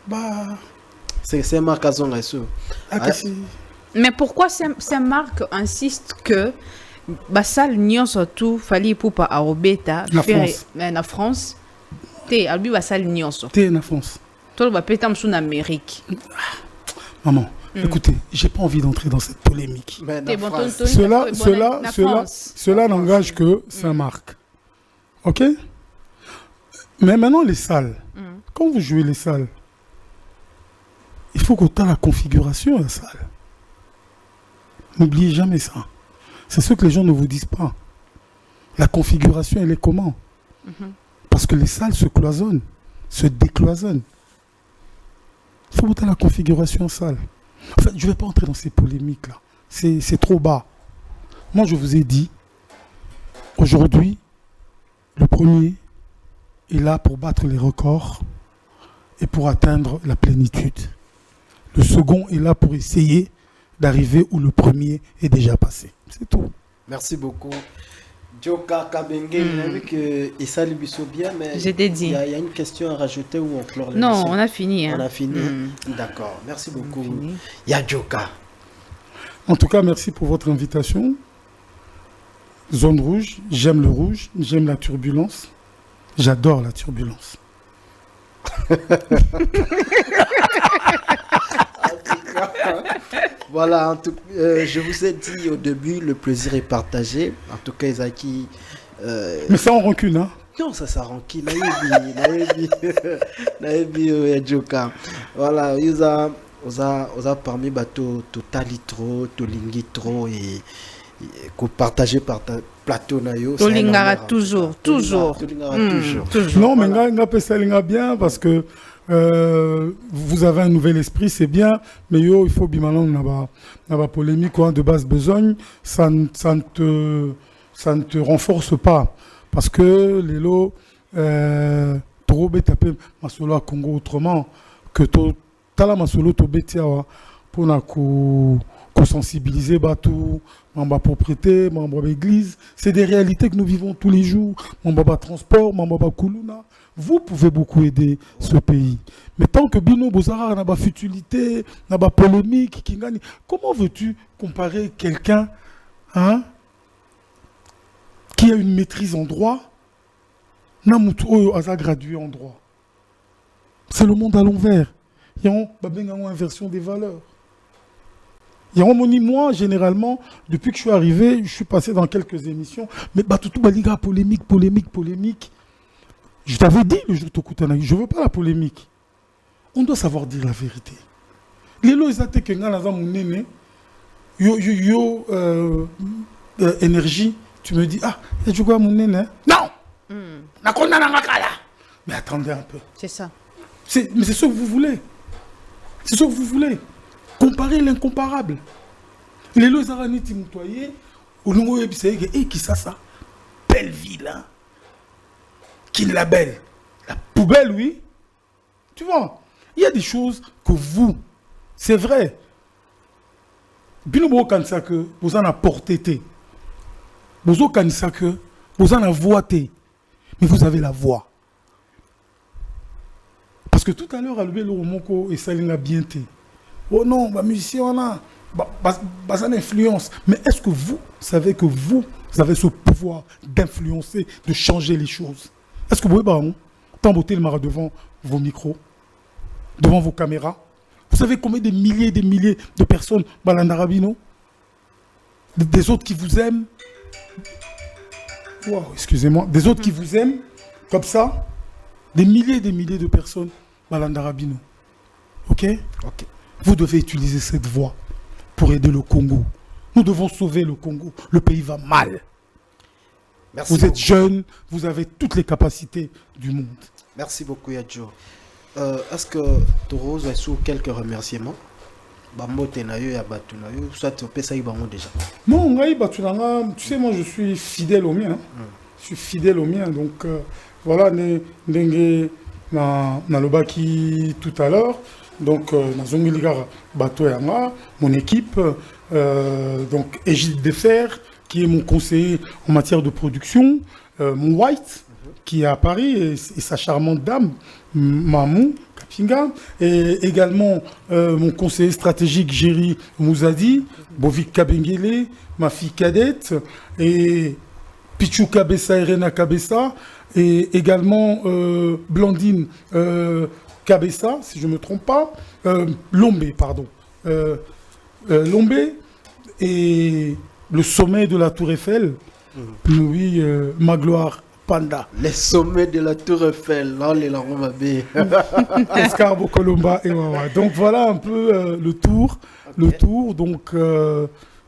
Bah. C'est Marc Azon Mais pourquoi ces marques insistent que Bassal Nyon surtout Fally Ipupa à Robeta en France t'es albi Bassal Nyon t'es en France toi va péter en Amérique. Maman, écoutez, j'ai pas envie d'entrer dans cette polémique. Cela n'engage que Saint-Marc. Ok? Mais maintenant les salles. Quand vous jouez les salles, il faut qu'on ait la configuration de la salle. N'oubliez jamais ça. C'est ce que les gens ne vous disent pas. La configuration, elle est comment? Parce que les salles se cloisonnent, se décloisonnent. Il faut monter la configuration en salle. En fait, je ne vais pas entrer dans ces polémiques-là. C'est trop bas. Moi, je vous ai dit, aujourd'hui, le premier est là pour battre les records et pour atteindre la plénitude. Le second est là pour essayer d'arriver où le premier est déjà passé. C'est tout. Merci beaucoup. Joka Kabenge, on a vu que Issa Libiso bien, mais il y a une question à rajouter ou on clore l'émission? Non, on a fini. On a fini. D'accord. Merci beaucoup. Il y a Joka. En tout cas, merci pour votre invitation. Zone rouge, j'aime le rouge, j'aime la turbulence. J'adore la turbulence. Voilà, je vous ai dit au début, le plaisir est partagé. En tout cas, Isaki. Mais ça en rancune, hein? Non, ça rancune. Joka. Voilà, vous a parmi bateau totali trop, tolingi trop et que partager par plateau nayo. Tolingara toujours. Non, mais nga pesalinga bien parce que vous avez un nouvel esprit, c'est bien, mais il faut bimalon n'a polémique de basse besogne, ça ne te renforce pas parce que les lots trop tapé masolo à Congo autrement que tala masolo to betia pour na ko sensibiliser batou mamba propriété mamba église, c'est des réalités que nous vivons tous les jours, mamba transport mamba kuluna. Vous pouvez beaucoup aider ce pays. Mais tant que Bino Bozara n'a pas futilité, n'a pas polémique, comment veux-tu comparer quelqu'un qui a une maîtrise en droit, n'a pas gradué en droit? C'est le monde à l'envers. Il y a une inversion des valeurs. Moi, généralement, depuis que je suis arrivé, je suis passé dans quelques émissions, mais tout baliga polémique. Je t'avais dit le jour Tokutana, je ne veux pas la polémique. On doit savoir dire la vérité. Les lois, ils ont que énergie, tu me dis, il y a quoi mon néné? Non! Mais attendez un peu. C'est ça. Mais c'est ce que vous voulez. C'est ce que vous voulez. Comparer l'incomparable. Les lois, ils ont été moutoyés. Au nouveau épisode, qui ça? Belle ville, hein? Qui la belle? La poubelle, oui. Tu vois, il y a des choses que vous, c'est vrai. Binobo kanisa que vous en apportez. Vous kanisa que vous en voité. Mais vous avez la voix. que tout à l'heure, Alubé Loromoko et Salina Bienté. Oh non, bah, musicien, on a une influence. Mais est-ce que vous savez que vous avez ce pouvoir d'influencer, de changer les choses? Est-ce que vous pouvez t'embotter le marin devant vos micros, devant vos caméras? Vous savez combien de milliers et des milliers de personnes, Balandarabino, des autres qui vous aiment? Wow, excusez-moi. Des autres qui vous aiment, comme ça, des milliers et des milliers de personnes, Balandarabino. Ok? Ok. Vous devez utiliser cette voix pour aider le Congo. Nous devons sauver le Congo. Le pays va mal. Merci vous beaucoup. Êtes jeune, vous avez toutes les capacités du monde. Merci beaucoup, Yadjo. Est-ce que Toro a sous quelques remerciements? Soit tu peux ça déjà. Non, tu sais, moi je suis fidèle au mien. Je suis fidèle au mien. Donc voilà, Ndenge na lobaki tout à l'heure. Donc mon équipe, donc Égide Defer, qui est mon conseiller en matière de production, mon White, qui est à Paris, et sa charmante dame, Mamou Kapinga, et également mon conseiller stratégique, Géry Mouzadi, Bovik Kabengele, ma fille cadette, et Pichou Kabessa et Rena Kabessa, et également Blandine Kabessa, si je ne me trompe pas, Lombé, pardon. Lombé, et le sommet de la Tour Eiffel, oui, ma gloire, Panda. Les sommets de la Tour Eiffel, là, les larmes à baie. Escarbo, Colomba et Wawa. Donc voilà un peu le tour. Okay. Le tour, donc,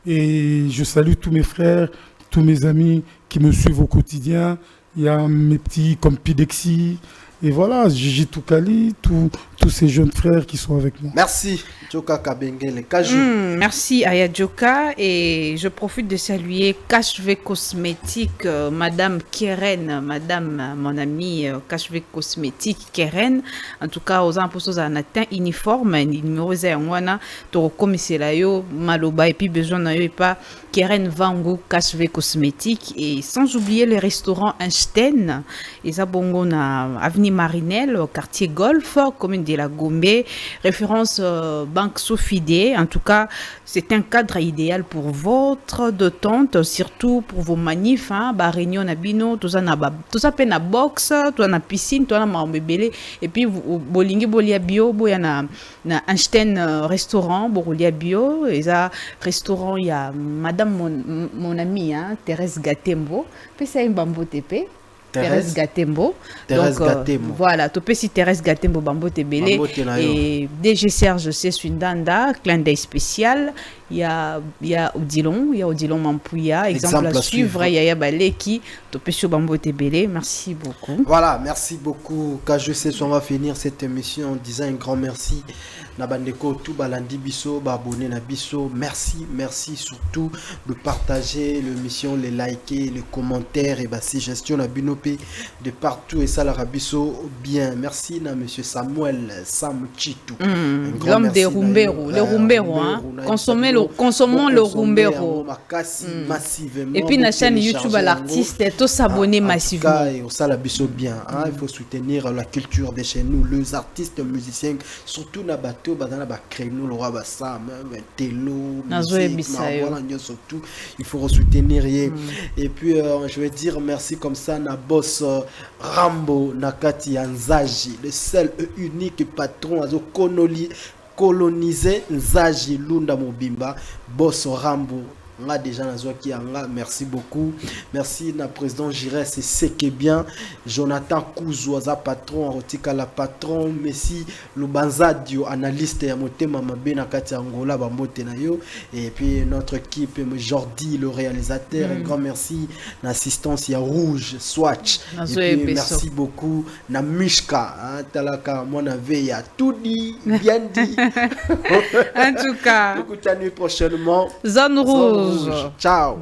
et je salue tous mes frères, tous mes amis qui me suivent au quotidien. Il y a mes petits comme Pidexi. Et voilà, Gigi Toukali, tous ces jeunes frères qui sont avec moi. Merci, Joka Kabengele. Kajou. Merci, Aya Joka. Et je profite de saluer Kashve Cosmétique, Madame Keren, Madame, mon amie, Kashve Cosmétique Keren. En tout cas, aux impôts en atteint uniforme, numéro 01, Toro Komiselayo, Maloba, et puis besoin n'a pas Keren Vango, Kashve Cosmétique. Et sans oublier les restaurants Einstein, et Zabongo na Avenue Marinelle, au quartier Golf, commune de la Gombe, référence Banque Sofidé. En tout cas, c'est un cadre idéal pour votre détente, surtout pour vos manifs, réunion nabino, tout ça peine à boxe, tout na piscine, tout na mambebele, et puis bolingi bolia bio, boya na Einstein restaurant, bolia bio, et ça restaurant il y a madame mon amie Thérèse Gatembo, puis ça mbambo TP. Thérèse Gatembo. Thérèse Gatembo. Voilà, tu peux si Thérèse Gatembo Bambo Tebele et DG Serge C. Swindanda, clin d'œil spécial. Il y a Odilon Mampouya, exemple à suivre. Il y a Baleki, tu peux sur Bambo Tebele. Merci beaucoup. Voilà, merci beaucoup. Quand je sais, on va finir cette émission en disant un grand merci. Nabandeko, tout balandi biso, babonné na biso. Merci surtout de partager l'émission, les liker, les commentaires et suggestions na binopé de partout et ça la rabiso bien. Merci na monsieur Samuel Samuchitu. L'homme des Rumbero, le Rumbero, consommons le Rumbero. Massivement. Et puis na chaîne YouTube à l'artiste, tout s'abonner massivement. Et ça la biso bien. Il faut soutenir la culture de chez nous, les artistes, musiciens, surtout na bateau, badana ba créneau, le roi Bassam, télo, surtout il faut soutenir. Et puis je vais dire merci comme ça na boss Rambo Nakati Nzaji, le seul et unique patron azo coloniser Nzaji Lunda Mobimba, boss Rambo. On a déjà merci beaucoup. Merci na président Giresse, c'est ce qui est bien. Jonathan Kouzouaza patron, Rotika la patron, Messi Lubanzadio analyste ya motema mabe na kati Angola bambote na yo, et puis notre équipe Jordi le réalisateur, un grand merci na assistance ya Rouge Swatch. Et puis merci beaucoup na Mishka talaka mona veya tout dit bien dit. En tout cas, écoutez prochainement Zone Rouge. Ciao.